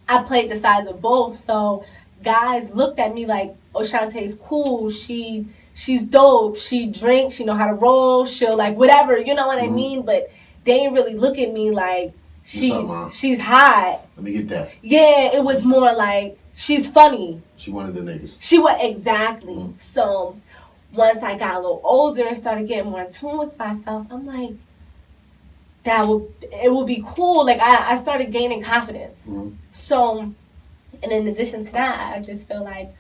Speaker 3: I played the sides of both. So guys looked at me like, oh, Shonte's cool. She's dope. She drinks. She know how to roll. She'll like whatever. You know what I mean? But they didn't really look at me like she's hot.
Speaker 2: Let me get that.
Speaker 3: Yeah, it was more like she's funny.
Speaker 2: She wanted the niggas.
Speaker 3: She was exactly. So once I got a little older and started getting more in tune with myself, I'm like, it would be cool. Like I started gaining confidence. So, and in addition to that, I just feel like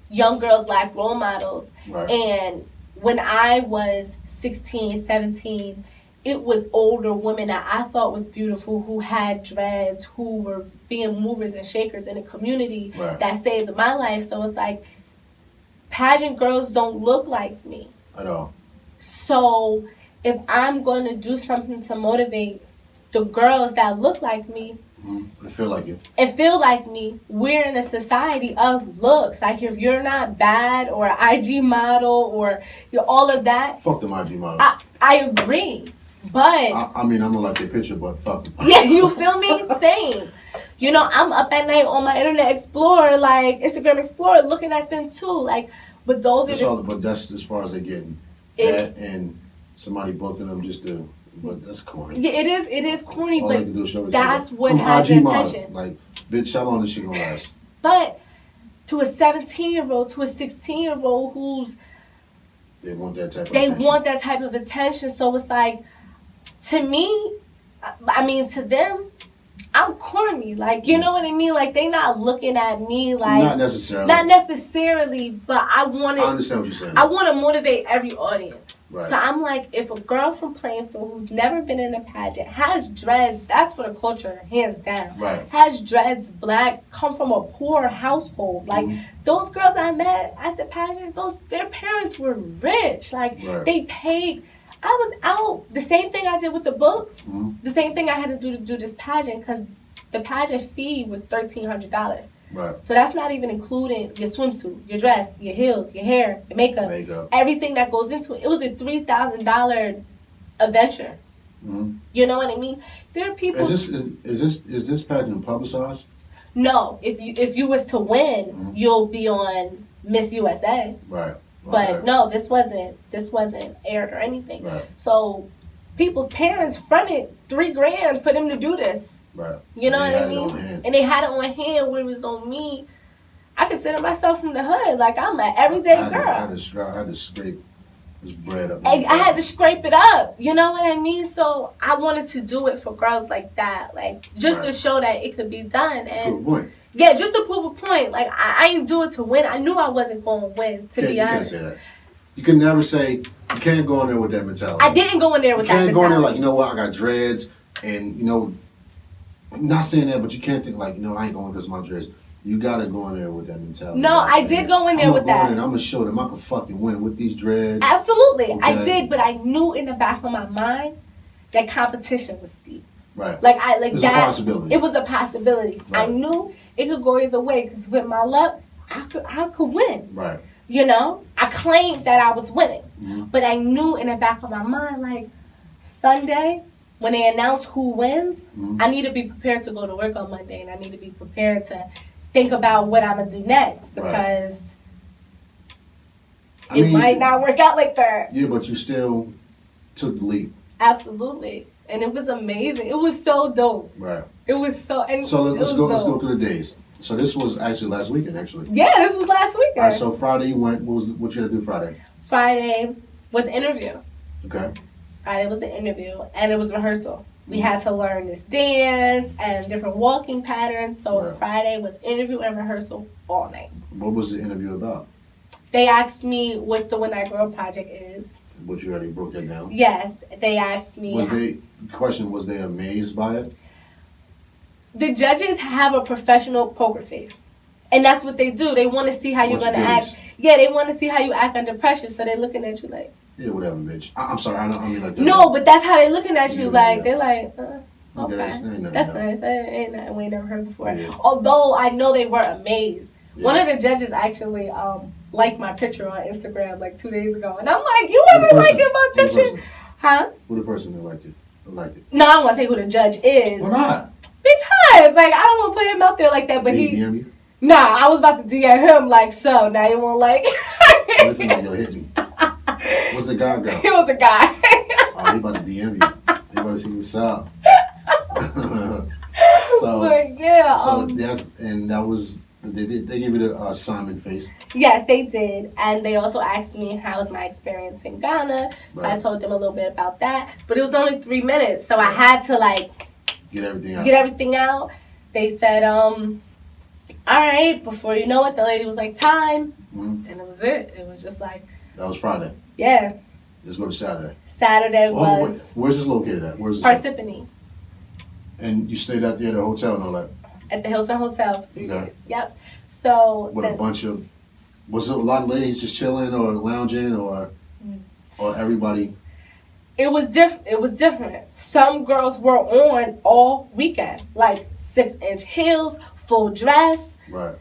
Speaker 3: young girls lack role models.
Speaker 2: Right.
Speaker 3: And when I was 16, 17, it was older women that I thought was beautiful who had dreads, who were being movers and shakers in the community that saved my life. So it's like, pageant girls don't look like me.
Speaker 2: At all.
Speaker 3: So if I'm going to do something to motivate the girls that look like me,
Speaker 2: I feel like you.
Speaker 3: and feel like me, we're in a society of looks. Like if you're not bad or an IG model or all of that.
Speaker 2: Fuck them IG models.
Speaker 3: I agree. But
Speaker 2: I mean, I'm gonna like their picture, but fuck them.
Speaker 3: yeah, you feel me? Same. You know, I'm up at night on my Internet Explorer, like Instagram Explorer, looking at them too. Like, but those are
Speaker 2: but that's as far as they're getting. That and somebody booking them just to. But that's corny.
Speaker 3: Yeah, it is corny,
Speaker 2: All
Speaker 3: but
Speaker 2: they can do is show
Speaker 3: that's what
Speaker 2: I'm
Speaker 3: has
Speaker 2: IG
Speaker 3: the
Speaker 2: model.
Speaker 3: attention.
Speaker 2: Like, bitch, how long this shit gonna last?
Speaker 3: But to a 17-year-old, to a 16-year-old who's
Speaker 2: They want that type of
Speaker 3: they
Speaker 2: attention.
Speaker 3: want that type of attention. So it's like, to me, I mean, to them, I'm corny. Like, you know what I mean? Like, they not looking at me like...
Speaker 2: Not necessarily.
Speaker 3: Not necessarily, but I
Speaker 2: understand what you're saying.
Speaker 3: I want to motivate every audience.
Speaker 2: Right.
Speaker 3: So I'm like, if a girl from Plainfield who's never been in a pageant has dreads, that's for the culture, hands down.
Speaker 2: Right.
Speaker 3: Has dreads, black, come from a poor household. Like, those girls I met at the pageant, their parents were rich. Like, they paid... I was out, the same thing I did with the books, the same thing I had to do this pageant, because the pageant fee was $1,300.
Speaker 2: Right.
Speaker 3: So that's not even including your swimsuit, your dress, your heels, your hair, your makeup. Everything that goes into it. It was a $3,000 adventure. You know what I mean? There are people...
Speaker 2: Is this pageant publicized?
Speaker 3: No. If you was to win, you'll be on Miss USA.
Speaker 2: Right.
Speaker 3: But no, this wasn't aired or anything.
Speaker 2: Right.
Speaker 3: So people's parents fronted $3,000 for them to do this.
Speaker 2: Right.
Speaker 3: You know what I mean? And they had it on hand where it was on me. I consider myself from the hood. Like, I'm an everyday girl.
Speaker 2: I had to scrape this bread up.
Speaker 3: I had to scrape it up. You know what I mean? So I wanted to do it for girls like that. Like, just to show that it could be done. And
Speaker 2: good point.
Speaker 3: Yeah, just to prove a point. Like, I didn't do it to win. I knew I wasn't going to win, to be honest.
Speaker 2: You can't say that. You can never say, you can't go in there with that mentality.
Speaker 3: I didn't go in there with that mentality.
Speaker 2: You can't go in there like, you know what, I got dreads, and, you know, I'm not saying that, but you can't think like, you know, I ain't going because of my dreads. You got to go in there with that mentality.
Speaker 3: No, I did go in there with that.
Speaker 2: I'm going to show them I can fucking win with these dreads.
Speaker 3: Absolutely.
Speaker 2: Okay.
Speaker 3: I did, but I knew in the back of my mind that competition was steep.
Speaker 2: Right.
Speaker 3: It
Speaker 2: was a possibility.
Speaker 3: It was a possibility. Right. I knew it could go either way because with my luck, I could win.
Speaker 2: Right.
Speaker 3: You know, I claimed that I was winning, but I knew in the back of my mind, like, Sunday, when they announce who wins, I need to be prepared to go to work on Monday, and I need to be prepared to think about what I'm going to do next, because it might not work out like that.
Speaker 2: Yeah, but you still took the leap.
Speaker 3: Absolutely. And it was amazing. It was so dope.
Speaker 2: Right.
Speaker 3: It was so... And
Speaker 2: so let's go through the days. So this was actually last weekend, actually.
Speaker 3: Yeah, this was last weekend.
Speaker 2: All right, so Friday you went. What you had to do Friday?
Speaker 3: Friday was interview.
Speaker 2: Okay.
Speaker 3: Friday was the interview, and it was rehearsal. We had to learn this dance and different walking patterns. So
Speaker 2: Right.
Speaker 3: Friday was interview and rehearsal all night.
Speaker 2: What was the interview about?
Speaker 3: They asked me what the When I Grow Up project is.
Speaker 2: What you already broke that down.
Speaker 3: Yes, they asked me.
Speaker 2: Was they amazed by it?
Speaker 3: The judges have a professional poker face. And that's what they do. They want to see how you're going to act. Yeah, they want to see how you act under pressure. So they're looking at you like...
Speaker 2: Yeah, whatever, bitch. I'm sorry, I don't mean like that.
Speaker 3: No, but that's how they're looking at you.
Speaker 2: Yeah.
Speaker 3: They're like,
Speaker 2: Okay,
Speaker 3: okay,
Speaker 2: that's
Speaker 3: that's
Speaker 2: nice.
Speaker 3: nice. Ain't nothing we ain't never heard before.
Speaker 2: Yeah.
Speaker 3: Although I know they were amazed.
Speaker 2: Yeah.
Speaker 3: One of the judges actually liked my picture on Instagram like 2 days ago. And I'm like, you wasn't liking my picture? Huh?
Speaker 2: Who the person that liked it? Who liked it?
Speaker 3: No, I don't want to say who the judge is.
Speaker 2: Why not?
Speaker 3: Because, like, I don't want to put him out there like that. But
Speaker 2: Did
Speaker 3: he...
Speaker 2: DM you?
Speaker 3: Nah, I was about to DM him like, so now you won't like.
Speaker 2: What if he like, yo, hit me? What's the guy go?
Speaker 3: He was a guy.
Speaker 2: Oh, he about to DM you. He about to see what's up.
Speaker 3: But yeah,
Speaker 2: that was they gave you the Simon face.
Speaker 3: yes, they did, and they also asked me how was my experience in Ghana. So I
Speaker 2: Right.
Speaker 3: told them a little bit about that, but it was only 3 minutes, so I had to like
Speaker 2: Get everything out.
Speaker 3: get everything out. They said, all right. Before you know it, the lady was like, time,
Speaker 2: Mhm.
Speaker 3: and it was it. It was just like,
Speaker 2: That was Friday.
Speaker 3: yeah.
Speaker 2: Let's go to Saturday.
Speaker 3: Saturday
Speaker 2: Oh,
Speaker 3: was
Speaker 2: where's this located at? Where's this? at?
Speaker 3: Parsippany
Speaker 2: And you stayed out there at the hotel and all that
Speaker 3: at the Hilton Hotel for 3
Speaker 2: Okay.
Speaker 3: days. Yep. So
Speaker 2: with a bunch of. Was it a lot of ladies just chilling or lounging or everybody?
Speaker 3: It was different. It was different. Some girls were on all weekend, like 6-inch heels, full dress.
Speaker 2: Right.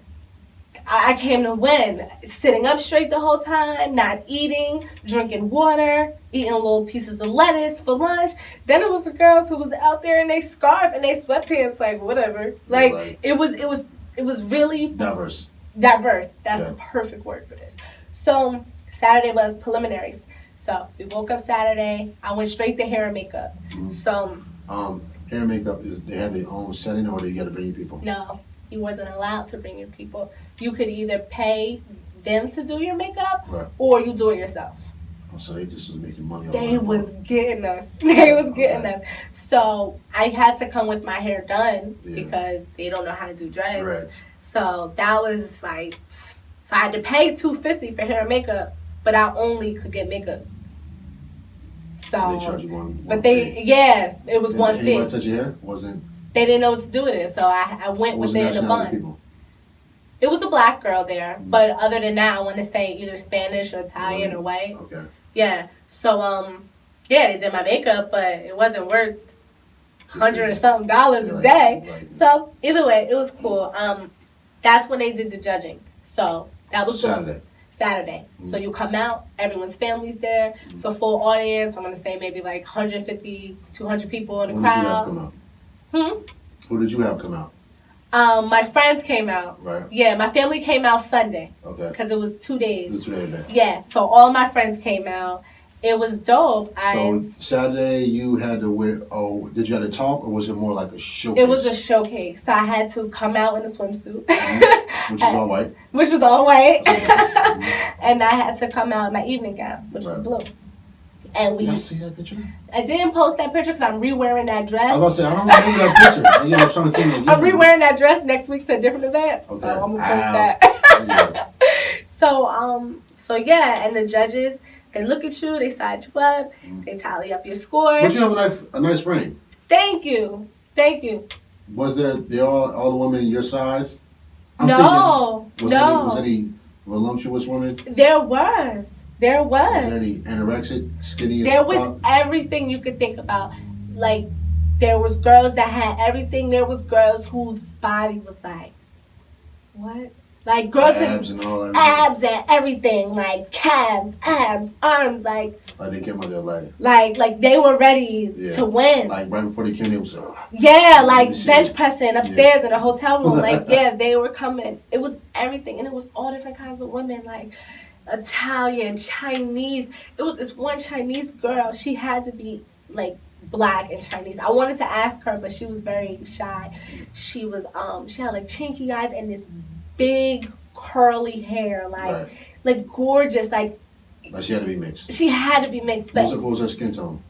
Speaker 3: I came to win. Sitting up straight the whole time, not eating, drinking water, eating little pieces of lettuce for lunch. Then it was the girls who was out there in their scarf and their sweatpants, like whatever. Like it was really
Speaker 2: Diverse.
Speaker 3: diverse. That's
Speaker 2: Yeah.
Speaker 3: the perfect word for this. So Saturday was preliminaries. So we woke up Saturday. I went straight to hair and makeup.
Speaker 2: Mhm.
Speaker 3: So
Speaker 2: Hair and makeup they have their own setting or they got to bring you people.
Speaker 3: no, you wasn't allowed to bring your people. You could either pay them to do your makeup
Speaker 2: Right.
Speaker 3: or you do it yourself.
Speaker 2: Oh, so they just was making money.
Speaker 3: They was getting us. They was getting us. So I had to come with my hair done
Speaker 2: Yeah.
Speaker 3: because they don't know how to do dreads.
Speaker 2: Dreads.
Speaker 3: So that was like, so I had to pay $250 for hair and makeup, but I only could get makeup. So,
Speaker 2: They charge you one.
Speaker 3: but it was one fee.
Speaker 2: Anybody touch your hair? Wasn't.
Speaker 3: They didn't know what to do with it, so I went with
Speaker 2: Wasn't
Speaker 3: it in a
Speaker 2: nationality
Speaker 3: bun.
Speaker 2: people?
Speaker 3: It was a black girl there, but other than that, I want to say either Spanish or Italian or white.
Speaker 2: Okay.
Speaker 3: Yeah. So yeah, they did my makeup, but it wasn't worth $100 or something a day.
Speaker 2: Right.
Speaker 3: So either way, it was cool. That's when they did the judging. So that was
Speaker 2: Saturday.
Speaker 3: Saturday. So you come out, everyone's family's there. So full audience. I'm gonna say maybe like 150, 200 people in the
Speaker 2: Who did you have
Speaker 3: crowd.
Speaker 2: come out?
Speaker 3: Hmm.
Speaker 2: Who did you have come out?
Speaker 3: My friends came out.
Speaker 2: Right.
Speaker 3: Yeah, my family came out Sunday
Speaker 2: Okay.
Speaker 3: because it was 2 days.
Speaker 2: It was 2 days back.
Speaker 3: Yeah, so all my friends came out. It was dope.
Speaker 2: So Saturday you had to wear. Oh, did you have to talk or was it more like a showcase?
Speaker 3: It was a showcase, so I had to come out in a swimsuit,
Speaker 2: Which is all white.
Speaker 3: which was all white,
Speaker 2: Mhm.
Speaker 3: and I had to come out in my evening gown, which was
Speaker 2: Right.
Speaker 3: blue. And
Speaker 2: Did I see that picture?
Speaker 3: I didn't post that picture because I'm re-wearing that dress.
Speaker 2: I was about to say I don't remember that picture. Yeah, I was trying to think. Like,
Speaker 3: I'm re-wearing that dress next week to a different event,
Speaker 2: Okay.
Speaker 3: so I'm gonna post
Speaker 2: Ow.
Speaker 3: that. So yeah, and the judges, they look at you, they size you up, they tally up your score.
Speaker 2: But you have a nice frame.
Speaker 3: Thank you.
Speaker 2: Was they all the women your size?
Speaker 3: No.
Speaker 2: Was any voluptuous women?
Speaker 3: There was.
Speaker 2: Was there any anorexic, skinny?
Speaker 3: There was everything you could think about. Like, there was girls that had everything. There was girls whose body was like, what? Like, girls
Speaker 2: abs
Speaker 3: with
Speaker 2: and all that.
Speaker 3: abs and everything. Like, calves, abs, arms. Like
Speaker 2: they came out there like
Speaker 3: they were ready to win.
Speaker 2: right before they came, they was
Speaker 3: Yeah, like
Speaker 2: This
Speaker 3: bench
Speaker 2: shit.
Speaker 3: pressing upstairs in a hotel room. Like, yeah, they were coming. It was everything. And it was all different kinds of women. Like, Italian, Chinese. It was this one Chinese girl. She had to be like Black and Chinese. I wanted to ask her, but she was very shy. She was she had like chinky eyes and this big curly hair, like gorgeous, like
Speaker 2: she had to be mixed.
Speaker 3: She had to be mixed. But
Speaker 2: what was her skin tone?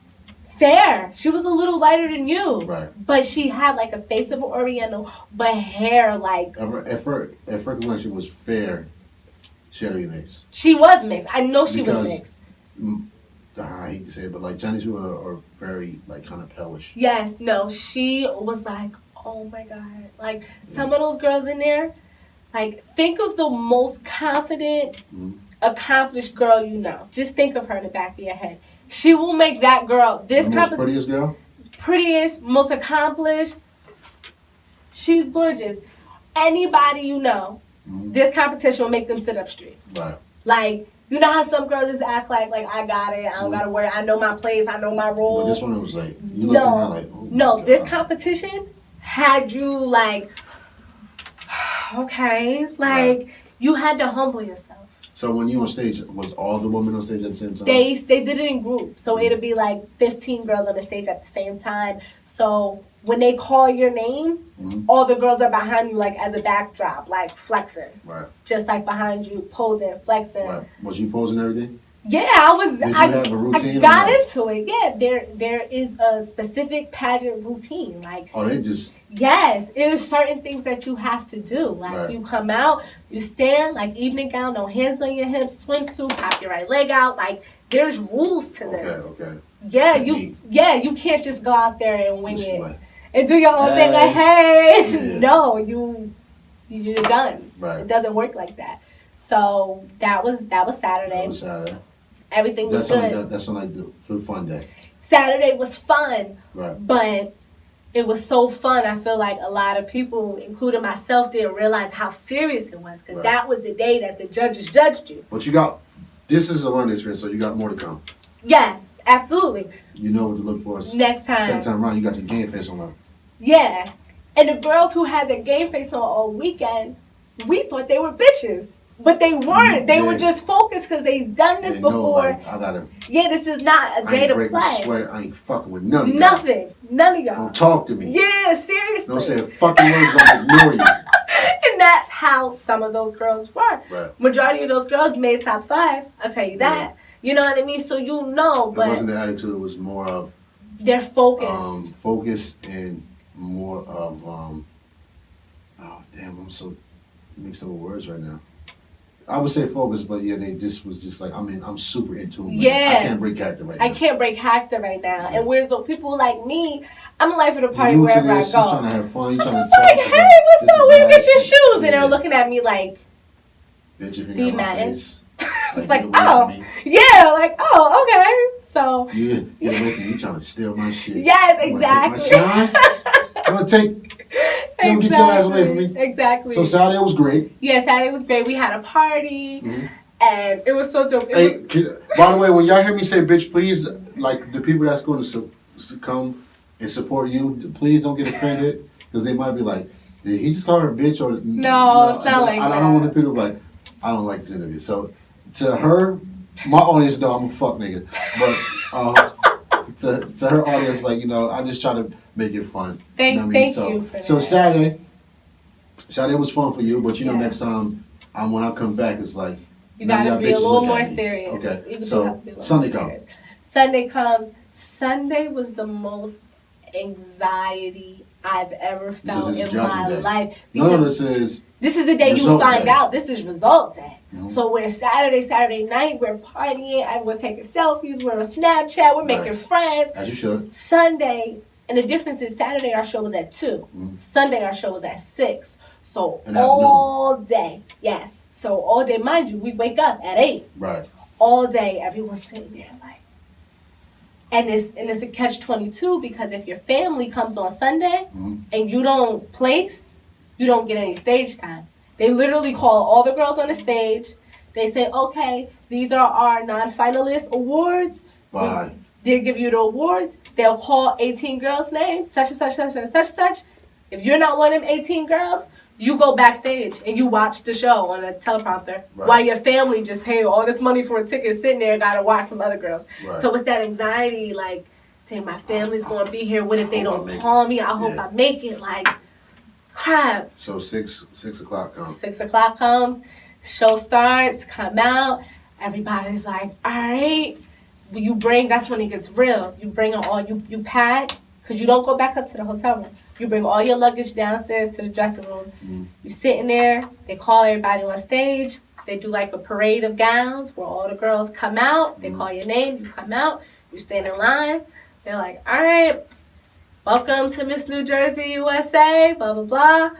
Speaker 3: Fair. She was a little lighter than you.
Speaker 2: Right.
Speaker 3: But she had like a face of an Oriental, but hair like.
Speaker 2: At first when she was fair, she had to be mixed.
Speaker 3: She was mixed. I know she was mixed.
Speaker 2: I hate to say it, but like Chinese people are very like kind of palish.
Speaker 3: Yes. No. She was like, oh my god, like some of those girls in there. Like, think of the most confident, accomplished girl you know. Just think of her in the back of your head. She will make that girl
Speaker 2: the most prettiest girl.
Speaker 3: Prettiest, most accomplished. She's gorgeous. Anybody you know, this competition will make them sit up straight.
Speaker 2: Right.
Speaker 3: Like, you know how some girls just act like I got it, I don't gotta worry, I know my place, I know my role.
Speaker 2: But this one was like, you look around like, oh
Speaker 3: no, this competition had you like, okay, like you had to humble yourself.
Speaker 2: So when you on stage, was all the women on stage at the same time?
Speaker 3: They did it in groups, so it'll be like 15 girls on the stage at the same time. So when they call your name, all the girls are behind you, like as a backdrop, like flexing.
Speaker 2: Right.
Speaker 3: Just like behind you, posing, flexing.
Speaker 2: Right. Was you posing everything?
Speaker 3: Yeah, I was.
Speaker 2: Did you have a routine?
Speaker 3: I got into it. Yeah, there is a specific pageant routine. Like,
Speaker 2: oh, they just.
Speaker 3: Yes, it is certain things that you have to do. Like, you come out, you stand, like evening gown, no hands on your hips, swimsuit, pop your right leg out. Like, there's rules to this.
Speaker 2: Okay.
Speaker 3: Yeah, you can't just go out there and wing it and do your own thing. Like, hey,
Speaker 2: yeah.
Speaker 3: No, you're done.
Speaker 2: Right.
Speaker 3: It doesn't work like that. So that was Saturday. Everything was good.
Speaker 2: That sounded like the fun day.
Speaker 3: Saturday was fun.
Speaker 2: Right.
Speaker 3: But it was so fun. I feel like a lot of people, including myself, didn't realize how serious it was because that was the day that the judges judged you.
Speaker 2: But this is a learning experience, so you got more to come.
Speaker 3: Yes, absolutely.
Speaker 2: You know what to look for.
Speaker 3: Next time.
Speaker 2: Second time around, you got your game face on.
Speaker 3: Yeah. And the girls who had their game face on all weekend, we thought they were bitches. But they weren't. They were just focused because they've done this before.
Speaker 2: Know, like, I gotta.
Speaker 3: Yeah, this is not a day to play.
Speaker 2: Sweat. I ain't fucking with none of y'all.
Speaker 3: Nothing. None of y'all.
Speaker 2: Don't talk to me.
Speaker 3: Yeah, seriously.
Speaker 2: Don't say fucking words. I'll ignore you.
Speaker 3: And that's how some of those girls were.
Speaker 2: Right.
Speaker 3: Majority of those girls made top 5. I'll tell you that. Yeah. You know what I mean? So you know, but
Speaker 2: it wasn't the attitude. It was more of
Speaker 3: their focus.
Speaker 2: Focus and more of oh damn, I'm so mixed up with words right now. I would say focus, but yeah, they just was just like, I'm super into it.
Speaker 3: Yeah.
Speaker 2: I can't break character right now.
Speaker 3: I can't break character right now. And whereas those people like me, I'm a life of the party wherever I go.
Speaker 2: You're trying to have fun. You're trying to
Speaker 3: talk. Like, hey, what's up? Where you get your shoes? And they're looking at me like, Steve Madden. It's like, oh, yeah, like, oh, okay. So.
Speaker 2: Yeah, get away from me. You trying to steal my shit.
Speaker 3: Yes, exactly.
Speaker 2: I'm going to take. Don't get your ass away from me.
Speaker 3: Exactly.
Speaker 2: So Saturday was great.
Speaker 3: Yeah, Saturday was great. We had a party, and it was so dope.
Speaker 2: Hey, by the way, when y'all hear me say bitch, please, like the people that's going to come and support you, please don't get offended because they might be like, did he just call her a bitch? Or
Speaker 3: no, it's not like that.
Speaker 2: I don't want the people to be like, I don't like this interview. So to her, my audience know I'm a fuck nigga, but to her audience, like, you know, I just try to make it fun.
Speaker 3: Thank you for that.
Speaker 2: So Saturday was fun for you, but you know, next time when I come back, it's like
Speaker 3: you gotta be a little more serious.
Speaker 2: Okay, so Sunday comes.
Speaker 3: Sunday comes. Sunday was the most anxiety I've ever felt in my life.
Speaker 2: No, this is
Speaker 3: the day you find out. This is result day. Mm-hmm. So we're Saturday night, we're partying, everyone's taking selfies, we're on Snapchat, we're making friends.
Speaker 2: As you should.
Speaker 3: Sunday, and the difference is Saturday our show was at 2. Mm-hmm. Sunday our show was at 6. So all day, yes. So all day, mind you, we wake up at 8.
Speaker 2: Right.
Speaker 3: All day, everyone's sitting there like, and it's a catch-22 because if your family comes on Sunday and you don't place, you don't get any stage time. They literally call all the girls on the stage. They say, okay, these are our non-finalist awards.
Speaker 2: Bye.
Speaker 3: They'll give you the awards. They'll call 18 girls' names, such and such, such and such, such. If you're not one of them 18 girls, you go backstage and you watch the show on a teleprompter while your family just paid all this money for a ticket sitting there and got to watch some other girls. Right. So it's that anxiety, like, dang, my family's gonna be here. What if they
Speaker 2: Hope I
Speaker 3: don't
Speaker 2: make
Speaker 3: call
Speaker 2: it.
Speaker 3: me? I hope
Speaker 2: Yeah.
Speaker 3: I make it. Like, crap.
Speaker 2: So 6 o'clock comes.
Speaker 3: 6 o'clock comes, show starts, come out. Everybody's like, all right. You bring, that's when it gets real. You bring all, you pack, because you don't go back up to the hotel room. You bring all your luggage downstairs to the dressing room.
Speaker 2: Mm.
Speaker 3: You sitting there, they call everybody on stage. They do like a parade of gowns where all the girls come out. They call your name, you come out, you stand in line. They're like, all right, welcome to Miss New Jersey, USA, blah, blah, blah.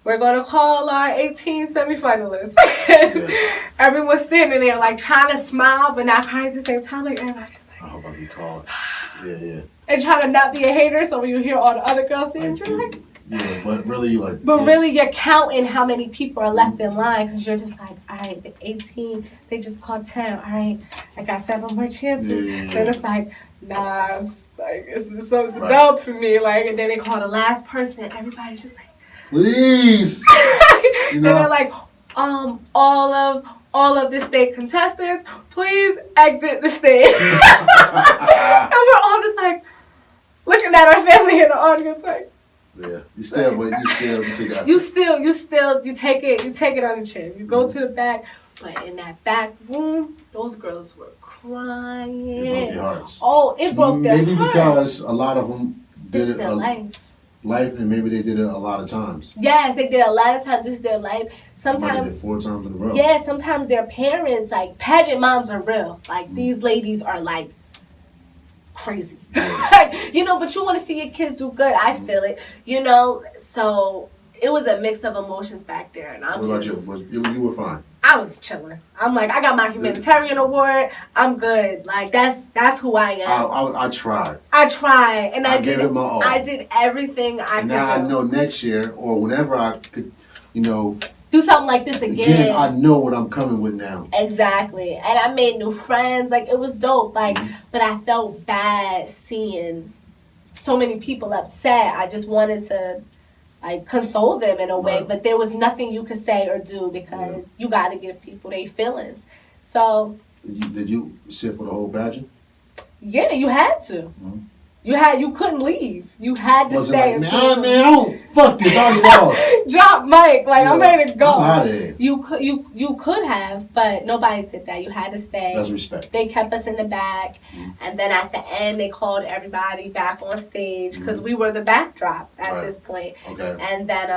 Speaker 3: We're going to call our 18 semifinalists. Everyone's standing there, like, trying to smile, but not crying at the same time. Like, everybody's just like,
Speaker 2: I hope I get called. Yeah.
Speaker 3: and trying to not be a hater, so when you hear all the other girls names, you're like...
Speaker 2: Yeah, but really, like...
Speaker 3: But really, you're counting how many people are left in line, because you're just like, all right, the 18, they just called 10. All right, I got 7 more chances.
Speaker 2: Yeah.
Speaker 3: Then it's like, nah, it's so dope for me. Like, and then they call the last person, and everybody's just like...
Speaker 2: Please!
Speaker 3: And they're like, all of the state contestants, please exit the stage. And we're all just like looking at our family in the audience like,
Speaker 2: yeah, you take that.
Speaker 3: You take it on the chin. You go to the back, but in that back room, those girls were crying.
Speaker 2: It broke their hearts.
Speaker 3: Oh, it broke their hearts.
Speaker 2: Maybe because a lot of them
Speaker 3: This
Speaker 2: did
Speaker 3: is their
Speaker 2: life, and maybe they did it a lot of times.
Speaker 3: Yes, they did a lot of times. This is their life. Sometimes
Speaker 2: they did it 4 times in a row.
Speaker 3: Yeah, sometimes their parents, like, pageant moms are real. Like, these ladies are, like, crazy. You know, but you want to see your kids do good. I feel it. You know, so it was a mix of emotions back there. And
Speaker 2: What about you? You were fine.
Speaker 3: I was chilling. I'm like, I got my humanitarian award. I'm good. Like, that's who I am.
Speaker 2: I tried.
Speaker 3: I tried. And I
Speaker 2: gave it my all.
Speaker 3: I did everything I could do.
Speaker 2: Now I know next year or whenever I could,
Speaker 3: do something like this again.
Speaker 2: I know what I'm coming with now.
Speaker 3: Exactly. And I made new friends. Like, it was dope. Like, but I felt bad seeing so many people upset. I just wanted to, like, console them in a way. But there was nothing you could say or do because you got to give people their feelings. So.
Speaker 2: Did you sit for the whole pageant?
Speaker 3: Yeah, you had to.
Speaker 2: Mm-hmm.
Speaker 3: You couldn't leave. You had to stay.
Speaker 2: Like, man, I don't fuck this. I already lost.
Speaker 3: Drop mic, like, I'm ready to go.
Speaker 2: I'm out of here.
Speaker 3: You could have, but nobody did that. You had to stay.
Speaker 2: That's respect.
Speaker 3: They kept us in the back, and then at the end they called everybody back on stage because we were the backdrop at this point.
Speaker 2: Okay.
Speaker 3: And then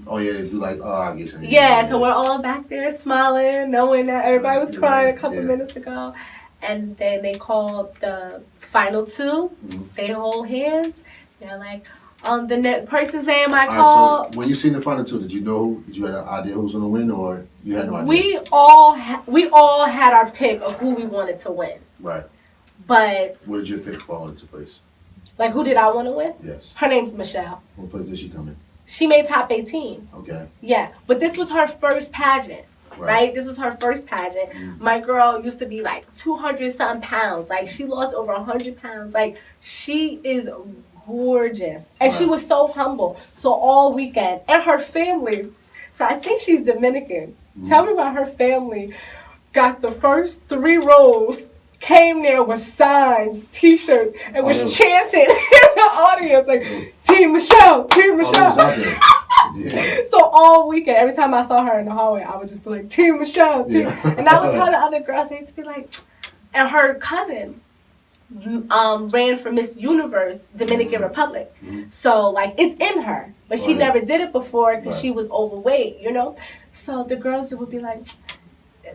Speaker 2: oh yeah, they do like I guess.
Speaker 3: Yeah, so we're all back there smiling, knowing that everybody was crying a couple minutes ago. And then they called the final 2. They hold hands. They're like, the person's name I called.
Speaker 2: So when you seen the final 2, did you know? Did you have an idea who was gonna win, or you had no idea?
Speaker 3: We all had our pick of who we wanted to win.
Speaker 2: Right.
Speaker 3: But
Speaker 2: where did your pick fall into place?
Speaker 3: Like, who did I want to win?
Speaker 2: Yes.
Speaker 3: Her name's Michelle.
Speaker 2: What place did she come in?
Speaker 3: She made top 18.
Speaker 2: Okay.
Speaker 3: Yeah, but this was her first pageant. Right? This was her first pageant. My girl used to be like 200-something pounds. Like, she lost over 100 pounds. Like, she is gorgeous. And she was so humble. So all weekend. And her family. So I think she's Dominican. Tell me about her family. Got the first 3 rows. Came there with signs, T-shirts, and was chanting in the audience. Like, Team Michelle, Team Michelle.
Speaker 2: Yeah.
Speaker 3: So all weekend, every time I saw her in the hallway, I would just be like, Team Michelle, Team. Yeah. And I would tell the other girls, they used to be like, and her cousin ran for Miss Universe, Dominican Republic. So, like, it's in her. But she never did it before because she was overweight, you know? So the girls would be like,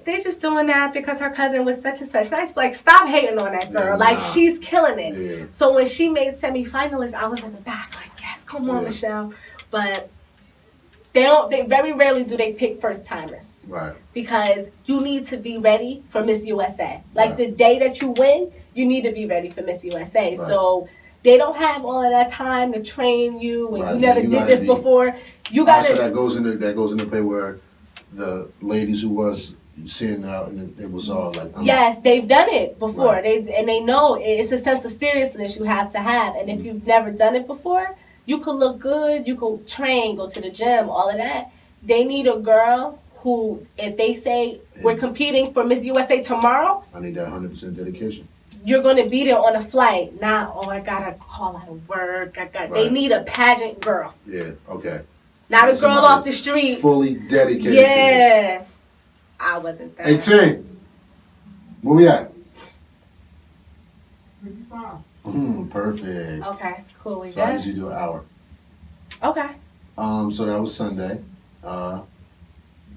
Speaker 3: they're just doing that because her cousin was such and such. And I was like, stop hating on that girl. Like, she's killing it. Yeah. So when she made semifinalists, I was in the back like, yes, come on, Michelle. But they very rarely do they pick first timers.
Speaker 2: Right.
Speaker 3: Because you need to be ready for Miss USA. Like, the day that you win, you need to be ready for Miss USA. Right. So they don't have all of that time to train you, and you never did this before. You got to.
Speaker 2: So that goes into play where the ladies who was seeing out, and it was all like.
Speaker 3: Yes, they've done it before. Right. They know it's a sense of seriousness you have to have, and if you've never done it before, you could look good, you could train, go to the gym, all of that. They need a girl who, if they say we're competing for Miss USA tomorrow,
Speaker 2: I need that 100% dedication.
Speaker 3: you're going to be there on a flight. Not, oh, I got to call out of work. They need a pageant girl.
Speaker 2: Yeah, okay.
Speaker 3: Not a girl off the street.
Speaker 2: Fully dedicated to
Speaker 3: this. I wasn't there.
Speaker 2: Hey, Tim. Where we at? 55. Perfect.
Speaker 3: Okay, cool. We
Speaker 2: So I
Speaker 3: good?
Speaker 2: usually do an hour.
Speaker 3: Okay.
Speaker 2: So that was Sunday. How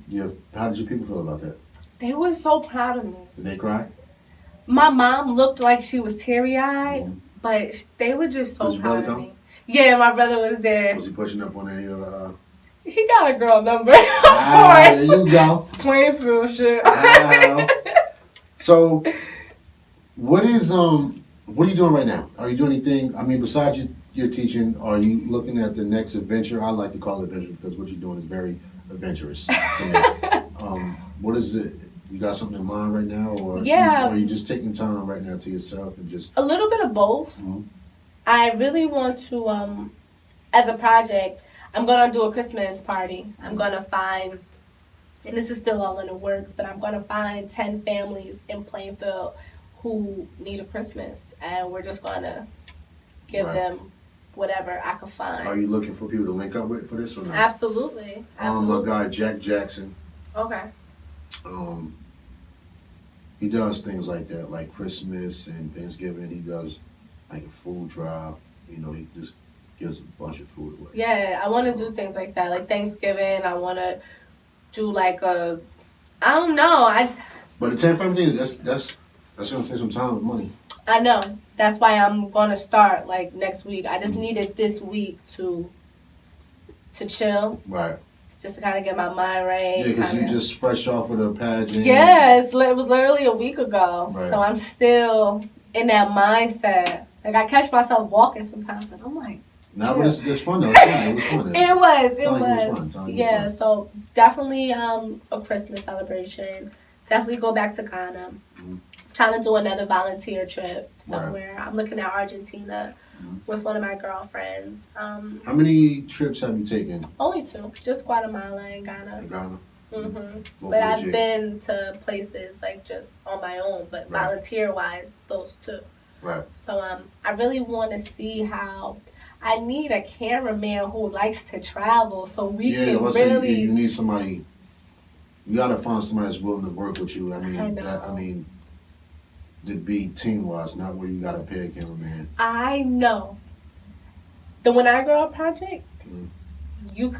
Speaker 2: did your people feel about that?
Speaker 3: They were so proud of me.
Speaker 2: Did they cry?
Speaker 3: My mom looked like she was teary-eyed, but they were just so proud of me. Yeah, my brother was there.
Speaker 2: Was he pushing up on any of the...
Speaker 3: He got a girl number, of course.
Speaker 2: There you go.
Speaker 3: It's Plainfield shit.
Speaker 2: So, what are you doing right now? Are you doing anything, I mean, besides your teaching, are you looking at the next adventure? I like to call it adventure because what you're doing is very adventurous to me. What is it? You got something in mind right now? Or are you just taking time right now to yourself and just...
Speaker 3: A little bit of both. Mm-hmm. I really want to, as a project, I'm going to do a Christmas party. I'm going to find, and this is still all in the works, but I'm going to find 10 families in Plainfield who need a Christmas. And we're just going to give them whatever I can find.
Speaker 2: Are you looking for people to link up with for this or not?
Speaker 3: Absolutely.
Speaker 2: My guy, Jack Jackson.
Speaker 3: Okay.
Speaker 2: He does things like that, like Christmas and Thanksgiving. He does like a food drive. You know, he just gives a bunch of food away.
Speaker 3: Yeah, I want to do things like that, like Thanksgiving. I want to do like I don't know.
Speaker 2: But the 10 family thing, that's gonna take some time and money.
Speaker 3: I know. That's why I'm gonna start like next week. I just needed this week to chill.
Speaker 2: Right.
Speaker 3: Just to kind of get my mind right.
Speaker 2: Yeah, because you just fresh off of the pageant.
Speaker 3: Yes, it was literally a week ago.
Speaker 2: Right.
Speaker 3: So I'm still in that mindset. Like I catch myself walking sometimes, and I'm like.
Speaker 2: No, but it's fun though. It was fun.
Speaker 3: It was.
Speaker 2: Fun.
Speaker 3: So definitely a Christmas celebration. Definitely go back to Ghana. Mm-hmm. Trying to do another volunteer trip somewhere. Right. I'm looking at Argentina with one of my girlfriends.
Speaker 2: How many trips have you taken?
Speaker 3: Only 2. Just Guatemala and Ghana.
Speaker 2: Ghana?
Speaker 3: Mm-hmm. But I've been to places like just on my own, but volunteer-wise, those 2.
Speaker 2: Right.
Speaker 3: So I really want to see how... I need a cameraman who likes to travel so we can really...
Speaker 2: you need somebody... You got to find somebody that's willing to work with you. I mean, to be team-wise, not where you got to pay a cameraman.
Speaker 3: I know. The When I Grow Up project, you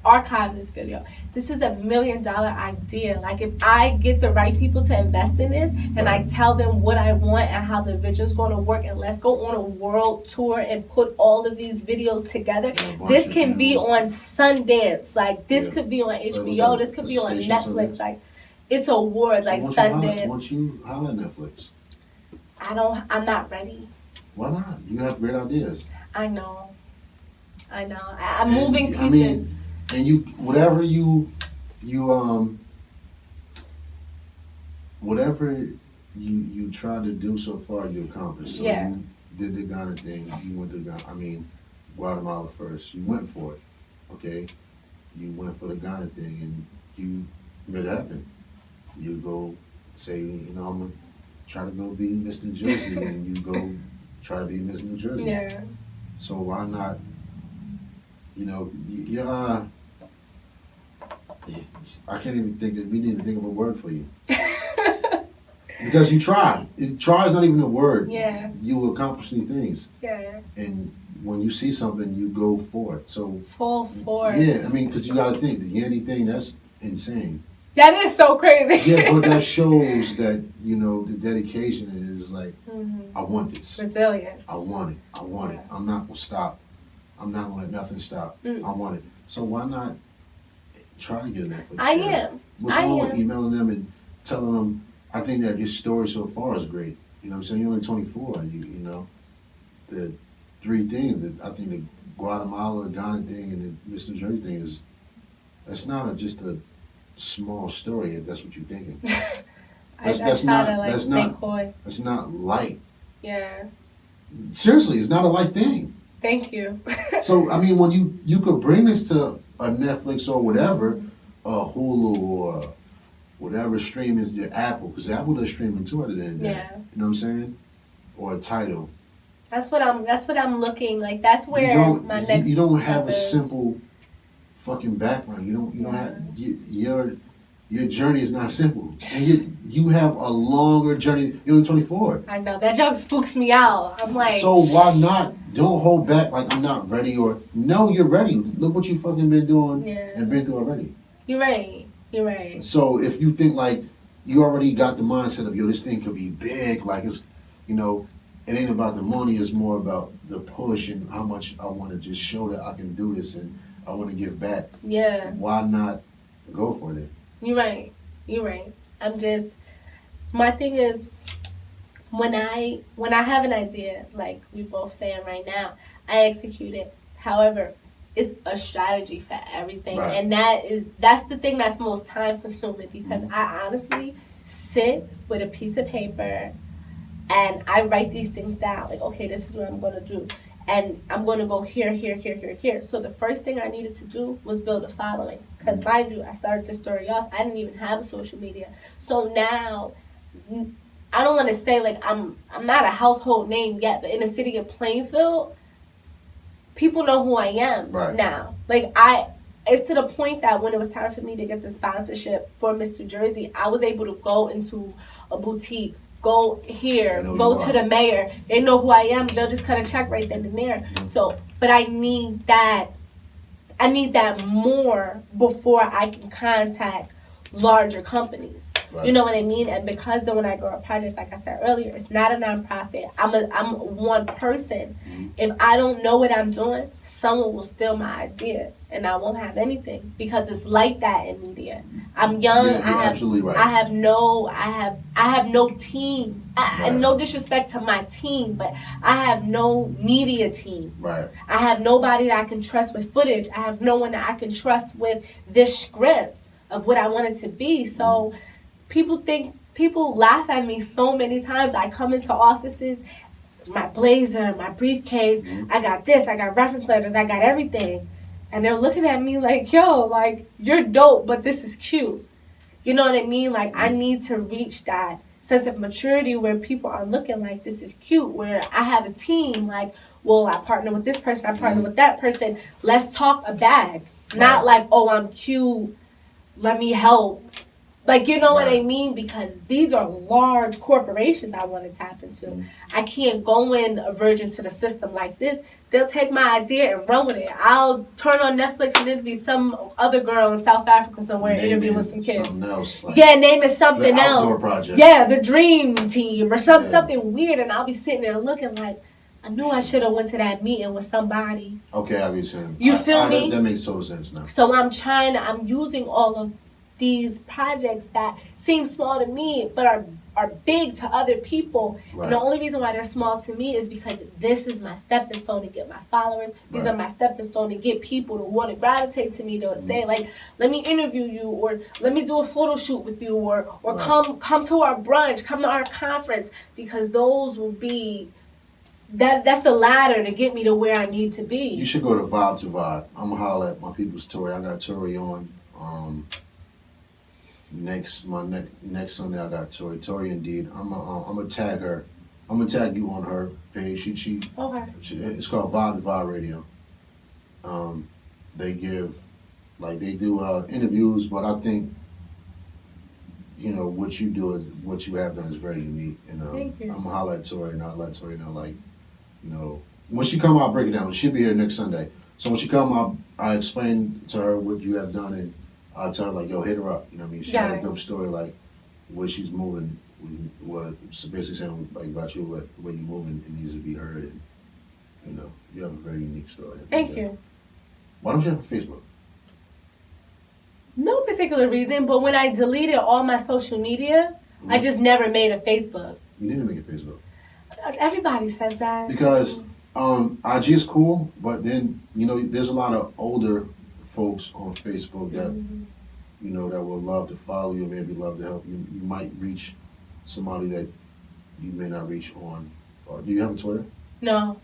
Speaker 3: archive this video. This is $1 million idea. Like, if I get the right people to invest in this and I tell them what I want and how the vision's going to work, and let's go on a world tour and put all of these videos together, this can be on Sundance. Like, this could be on HBO. This could be on Netflix. Like, it's awards, like Sundance.
Speaker 2: Once you holler at Netflix.
Speaker 3: I'm not ready.
Speaker 2: Why not? You have great ideas.
Speaker 3: I know. I'm moving pieces.
Speaker 2: And whatever you tried to do so far, you accomplished. So you did the Ghana thing. You went to Ghana. Guatemala first. You went for it, okay? You went for the Ghana thing, and you made it happen. You go say, I'm gonna try to go be Miss New Jersey, and you go try to be Miss New Jersey.
Speaker 3: Yeah.
Speaker 2: So why not? I can't even think. We need to think of a word for you. Because you try. Try is not even a word.
Speaker 3: Yeah.
Speaker 2: You will accomplish these things.
Speaker 3: Yeah.
Speaker 2: And when you see something, you go for it. So
Speaker 3: full force.
Speaker 2: Yeah, because you got to think the Yandy thing. That's insane.
Speaker 3: That is so crazy.
Speaker 2: Yeah, but that shows that the dedication is like, I want this.
Speaker 3: Resilience.
Speaker 2: I want it. I'm not gonna stop. I'm not gonna let nothing stop. I want it. So why not try to get a Netflix?
Speaker 3: I am.
Speaker 2: What's wrong with emailing them and telling them? I think that your story so far is great. You know what I'm saying? You're only 24. The 3 things that I think the Guatemala, Ghana thing, and the Miss New Jersey thing that's not just a small story if that's what you're thinking. That's not light.
Speaker 3: Yeah.
Speaker 2: Seriously, it's not a light thing.
Speaker 3: Thank you.
Speaker 2: So when you could bring this to a Netflix or whatever, a Hulu or whatever stream is your Apple, because Apple does streaming too at the end of the day.
Speaker 3: Yeah.
Speaker 2: You know what I'm saying? Or a Tidal.
Speaker 3: That's what I'm looking like. That's where my next.
Speaker 2: You don't have a
Speaker 3: step is.
Speaker 2: simple fucking background. You don't have your journey is not simple, and you have a longer journey. You're only 24.
Speaker 3: I know that joke spooks me out. I'm like.
Speaker 2: So why not? Don't hold back like I'm not ready, or no, you're ready. Look what you fucking been doing and been through already.
Speaker 3: You're right. You're right.
Speaker 2: So if you think like you already got the mindset of, yo, this thing could be big, like it's, you know, it ain't about the money, it's more about the push and how much I want to just show that I can do this and I want to give back.
Speaker 3: Yeah.
Speaker 2: Why not go for it?
Speaker 3: You're right. You're right. My thing is, when I have an idea, like we both saying right now, I execute it. However, it's a strategy for everything,
Speaker 2: right.
Speaker 3: And that's the thing that's most time consuming, because I honestly sit with a piece of paper and I write these things down. Like, okay, this is what I'm gonna do, and I'm gonna go here, here, here, here, here. So the first thing I needed to do was build a following, because mind you, I started this story off. I didn't even have a social media, so now. I don't want to say like I'm not a household name yet, but in the city of Plainfield, people know who I am now. Like it's to the point that when it was time for me to get the sponsorship for Mr. Jersey, I was able to go into a boutique, go here, go to the mayor. They know who I am. They'll just cut a check right then and there. So, but I need that more before I can contact larger companies. Right. You know what I mean? And because the When I Grow Up project, like I said earlier, it's not a nonprofit. I'm one person. Mm-hmm. If I don't know what I'm doing, someone will steal my idea and I won't have anything, because it's like that in media. I'm young.
Speaker 2: Yeah, you're absolutely right.
Speaker 3: I have no team. Right. And no disrespect to my team, but I have no media team. Right. I have nobody that I can trust with footage. I have no one that I can trust with this script of what I want it to be. So people laugh at me so many times. I come into offices, my blazer, my briefcase, I got this, I got reference letters, I got everything. And they're looking at me like, yo, like, you're dope, but this is cute. You know what I mean? Like, I need to reach that sense of maturity where people are looking like, this is cute, where I have a team, like, well, I partner with this person, I partner with that person. Let's talk a bag. Not like, oh, I'm cute, let me help. Like, you know what I mean? Because these are large corporations I want to tap into. I can't go in a virgin to the system like this. They'll take my idea and run with it. I'll turn on Netflix and it'll be some other girl in South Africa somewhere interviewing with some kids. Something else. Like name it something
Speaker 2: the
Speaker 3: else.
Speaker 2: Project.
Speaker 3: Yeah, the Dream Team or something weird. And I'll be sitting there looking like, I knew I should have went to that meeting with somebody.
Speaker 2: Okay, I understand.
Speaker 3: You feel me?
Speaker 2: That makes total sense now.
Speaker 3: So I'm using all of these projects that seem small to me but are big to other people. Right. And the only reason why they're small to me is because this is my stepping stone to get my followers. These are my stepping stone to get people to want to gravitate to me, to say like, let me interview you, or let me do a photo shoot with you, or come to our brunch, come to our conference, because those will be that's the ladder to get me to where I need to be.
Speaker 2: You should go to Vibe to Vibe. I'm gonna holler at my people's Tori. I got Tori on. Next Sunday I got Tori indeed. I'm gonna tag her. I'm gonna tag you on her page. She it's called Vibe to Vibe Radio. They do interviews, but I think what you do is what you have done is very unique. And
Speaker 3: Thank you.
Speaker 2: I'm gonna holler at Tori and I'll let Tori know, like, when she come, I'll break it down. She'll be here next Sunday. So when she come, I explain to her what you have done, and I'll tell her, like, yo, hit her up. You know what I mean? She got a dope story, like, where she's moving, basically saying, like, about you, where you moving, it needs to be heard. And, you have a very unique story.
Speaker 3: Thank you.
Speaker 2: Why don't you have a Facebook?
Speaker 3: No particular reason, but when I deleted all my social media, I just never made a Facebook.
Speaker 2: You didn't make a Facebook?
Speaker 3: Everybody says that.
Speaker 2: Because IG is cool, but then, there's a lot of older folks on Facebook that that would love to follow you, maybe love to help you. You might reach somebody that you may not reach on. Or do you have a Twitter?
Speaker 3: No,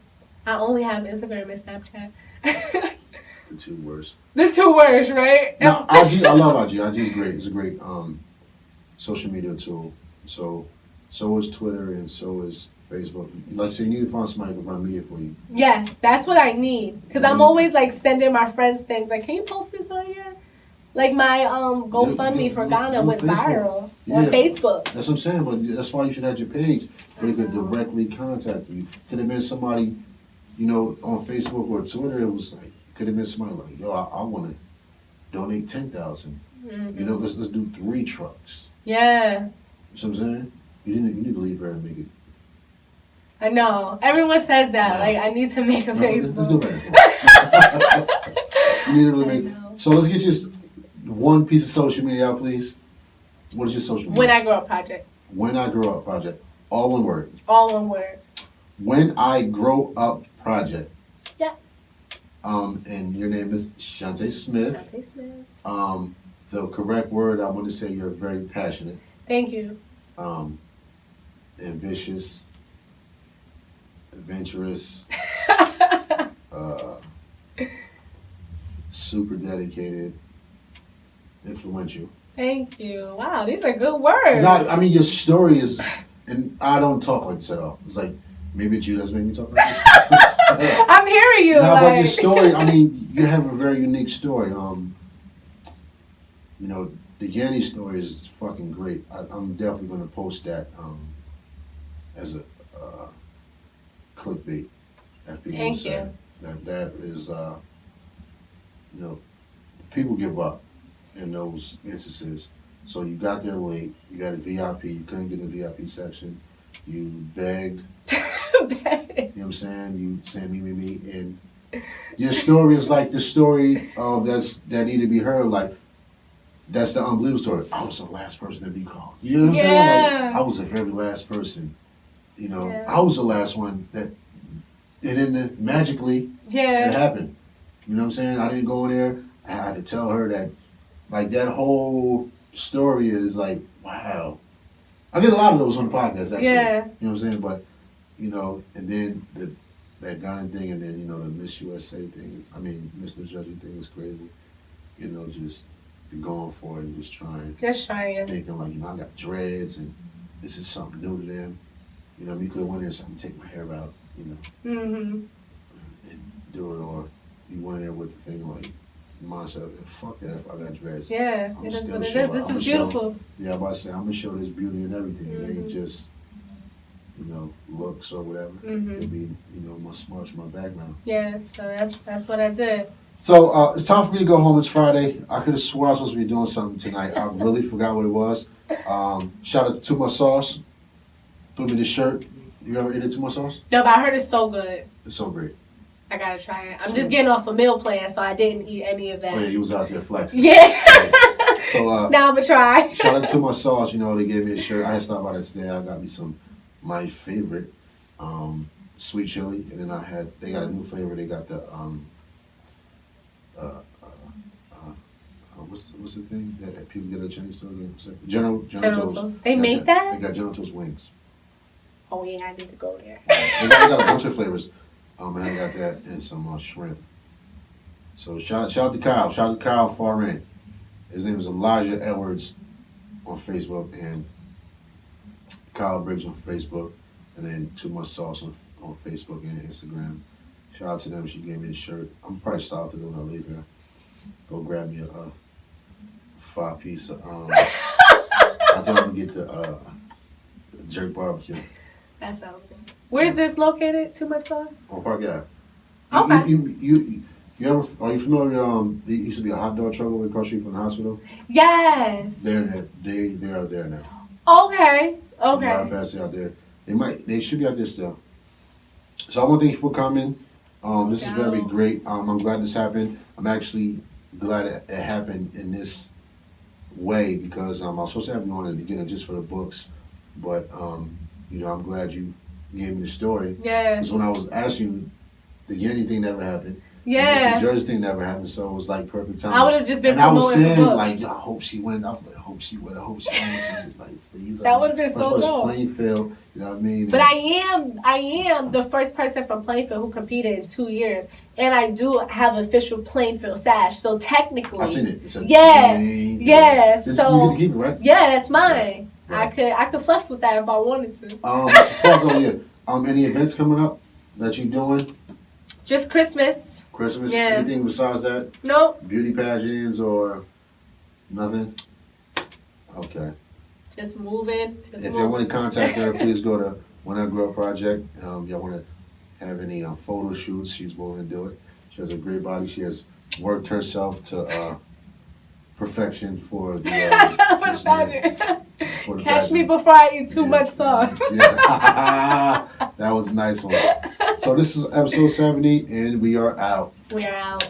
Speaker 3: I only have Instagram and Snapchat.
Speaker 2: The two worst.
Speaker 3: The two worst, right?
Speaker 2: No, IG. I love IG. IG is great. It's a great social media tool. So is Twitter and so is Facebook. Like, so you need to find somebody who can run media for you.
Speaker 3: Yes, that's what I need. Because I'm always like sending my friends things like, can you post this on here? Like my GoFundMe for Ghana went viral on Facebook.
Speaker 2: That's what I'm saying, but that's why you should have your page where they could directly contact you. Could have been somebody, you know, on Facebook or Twitter. It was like, could have been somebody like, yo, I want to donate 10,000. You know, let's do 3 trucks.
Speaker 3: Yeah.
Speaker 2: You know what I'm saying? You need to leave her and make it.
Speaker 3: I know. Everyone says that.
Speaker 2: No.
Speaker 3: Like, I need to make a Facebook.
Speaker 2: Let's do better. You need to make. So let's get you one piece of social media out, please. What is your social media?
Speaker 3: When I Grow Up Project.
Speaker 2: When I Grow Up Project. All one word.
Speaker 3: All one word.
Speaker 2: When I Grow Up Project.
Speaker 3: Yeah.
Speaker 2: And your name is Shonte Smith.
Speaker 3: Shonte Smith.
Speaker 2: The correct word, I want to say you're very passionate.
Speaker 3: Thank you.
Speaker 2: Ambitious. Adventurous. Super dedicated. Influential.
Speaker 3: Thank you. Wow, these are good words.
Speaker 2: No, I mean, your story is, and I don't talk like this at all. It's like, maybe it's you that's making me talk like this.
Speaker 3: I'm hearing you.
Speaker 2: No,
Speaker 3: like...
Speaker 2: but your story, I mean, you have a very unique story. You know, the Yanni story is fucking great. I'm definitely going to post that as a clickbait.
Speaker 3: Thank you.
Speaker 2: That is, you know, people give up in those instances. So you got there late, you got a VIP, you couldn't get in the VIP section, you begged, you know what I'm saying? You saying me, and your story is like the story of that need to be heard. Like, that's the unbelievable story. I was the last person to be called. You know what I'm saying? Like, I was the very last person. You know, I was the last one that, and then magically, it happened. You know what I'm saying? I didn't go in there. I had to tell her that, like, that whole story is like, wow. I get a lot of those on the podcast, actually.
Speaker 3: Yeah.
Speaker 2: You know what I'm saying? But, you know, and then that Ghana thing, and then, you know, the Miss USA thing is, I mean, Mr. Judging thing is crazy. You know, just be going for it and just trying.
Speaker 3: Just trying.
Speaker 2: Thinking, like, you know, I got dreads and this is something new to them. You know, you could have went in there and something, take my hair out, you know. And do it, or you went in there with the thing like, mindset, fuck that if I got dreads.
Speaker 3: Yeah, it is what it is. This is beautiful.
Speaker 2: I'm about to say, I'm going to show this beauty and everything. It ain't just, you know, looks or whatever. It could be, you know, my smarts, my background.
Speaker 3: Yeah, so that's what I did.
Speaker 2: So it's time for me to go home. It's Friday. I could have swore I was supposed to be doing something tonight. I really forgot what it was. Shout out to Too Much Sauce. Threw me this shirt. You ever eat Too Much Sauce?
Speaker 3: No, but I heard it's so good.
Speaker 2: It's so great.
Speaker 3: I gotta try it. I'm just getting off a meal plan, so I didn't eat any of that.
Speaker 2: Oh yeah, you was out there flexing.
Speaker 3: Yeah.
Speaker 2: So
Speaker 3: now I'm gonna try.
Speaker 2: Shout out to my sauce. You know, they gave me a shirt. I had stopped by that today. I got me my favorite sweet chili, and then they got a new flavor. They got the what's the thing that people get at Chinese store? General Tso's.
Speaker 3: They make that?
Speaker 2: They got General Tso's wings.
Speaker 3: Oh yeah, I need to go there.
Speaker 2: They got a bunch of flavors. And I got that and some shrimp. So shout out to Kyle. Shout out to Kyle Farin. His name is Elijah Edwards on Facebook, and Kyle Briggs on Facebook, and then Too Much Sauce on Facebook and Instagram. Shout out to them. She gave me the shirt. I'm probably style to do when I leave here. Go grab me a 5-piece. I think I'm gonna get the jerk barbecue.
Speaker 3: That sounds good. Where's this located? Too Much Sauce?
Speaker 2: On Park Ave.
Speaker 3: Okay.
Speaker 2: You ever, are you familiar with, there used to be a hot dog truck over across the street from the hospital?
Speaker 3: Yes.
Speaker 2: They are there now.
Speaker 3: Okay. Okay.
Speaker 2: Right past out there. They should be out there still. So I want to thank you for coming. This is very great. I'm glad this happened. I'm actually glad it happened in this way because I was supposed to have you on in the beginning just for the books, but you know, I'm glad you gave me the story.
Speaker 3: Yeah.
Speaker 2: Because when I was asking you, the Yanni thing never happened.
Speaker 3: Yeah.
Speaker 2: And this Jersey thing never happened, so it was like perfect time.
Speaker 3: I would have just been
Speaker 2: and I was
Speaker 3: promoting for
Speaker 2: saying
Speaker 3: books.
Speaker 2: like, yo, I hope she win. I was like, I hope she win. I hope she win. She was like, please.
Speaker 3: That would have been so dope.
Speaker 2: Plainfield, you know what I mean?
Speaker 3: But I am the first person from Plainfield who competed in 2 years, and I do have official Plainfield sash. So technically,
Speaker 2: I seen it. It said
Speaker 3: yeah,
Speaker 2: Plainfield.
Speaker 3: yeah.
Speaker 2: You
Speaker 3: So
Speaker 2: get to keep it, right?
Speaker 3: yeah, that's mine.
Speaker 2: Right.
Speaker 3: I could flex with that if I wanted to.
Speaker 2: Before I go, yeah. Any events coming up that you doing?
Speaker 3: Just Christmas.
Speaker 2: Christmas?
Speaker 3: Yeah.
Speaker 2: Anything besides that?
Speaker 3: Nope.
Speaker 2: Beauty pageants or nothing? Okay.
Speaker 3: Just moving.
Speaker 2: If y'all want to contact her, please go to When I Grow Up Project. Y'all want to have any photo shoots, she's willing to do it. She has a great body. She has worked herself to perfection for the for the
Speaker 3: Catch me
Speaker 2: pageant.
Speaker 3: before I eat too much sauce.
Speaker 2: Yeah. That was a nice one. So this is episode 70, and we are out.
Speaker 3: We're out.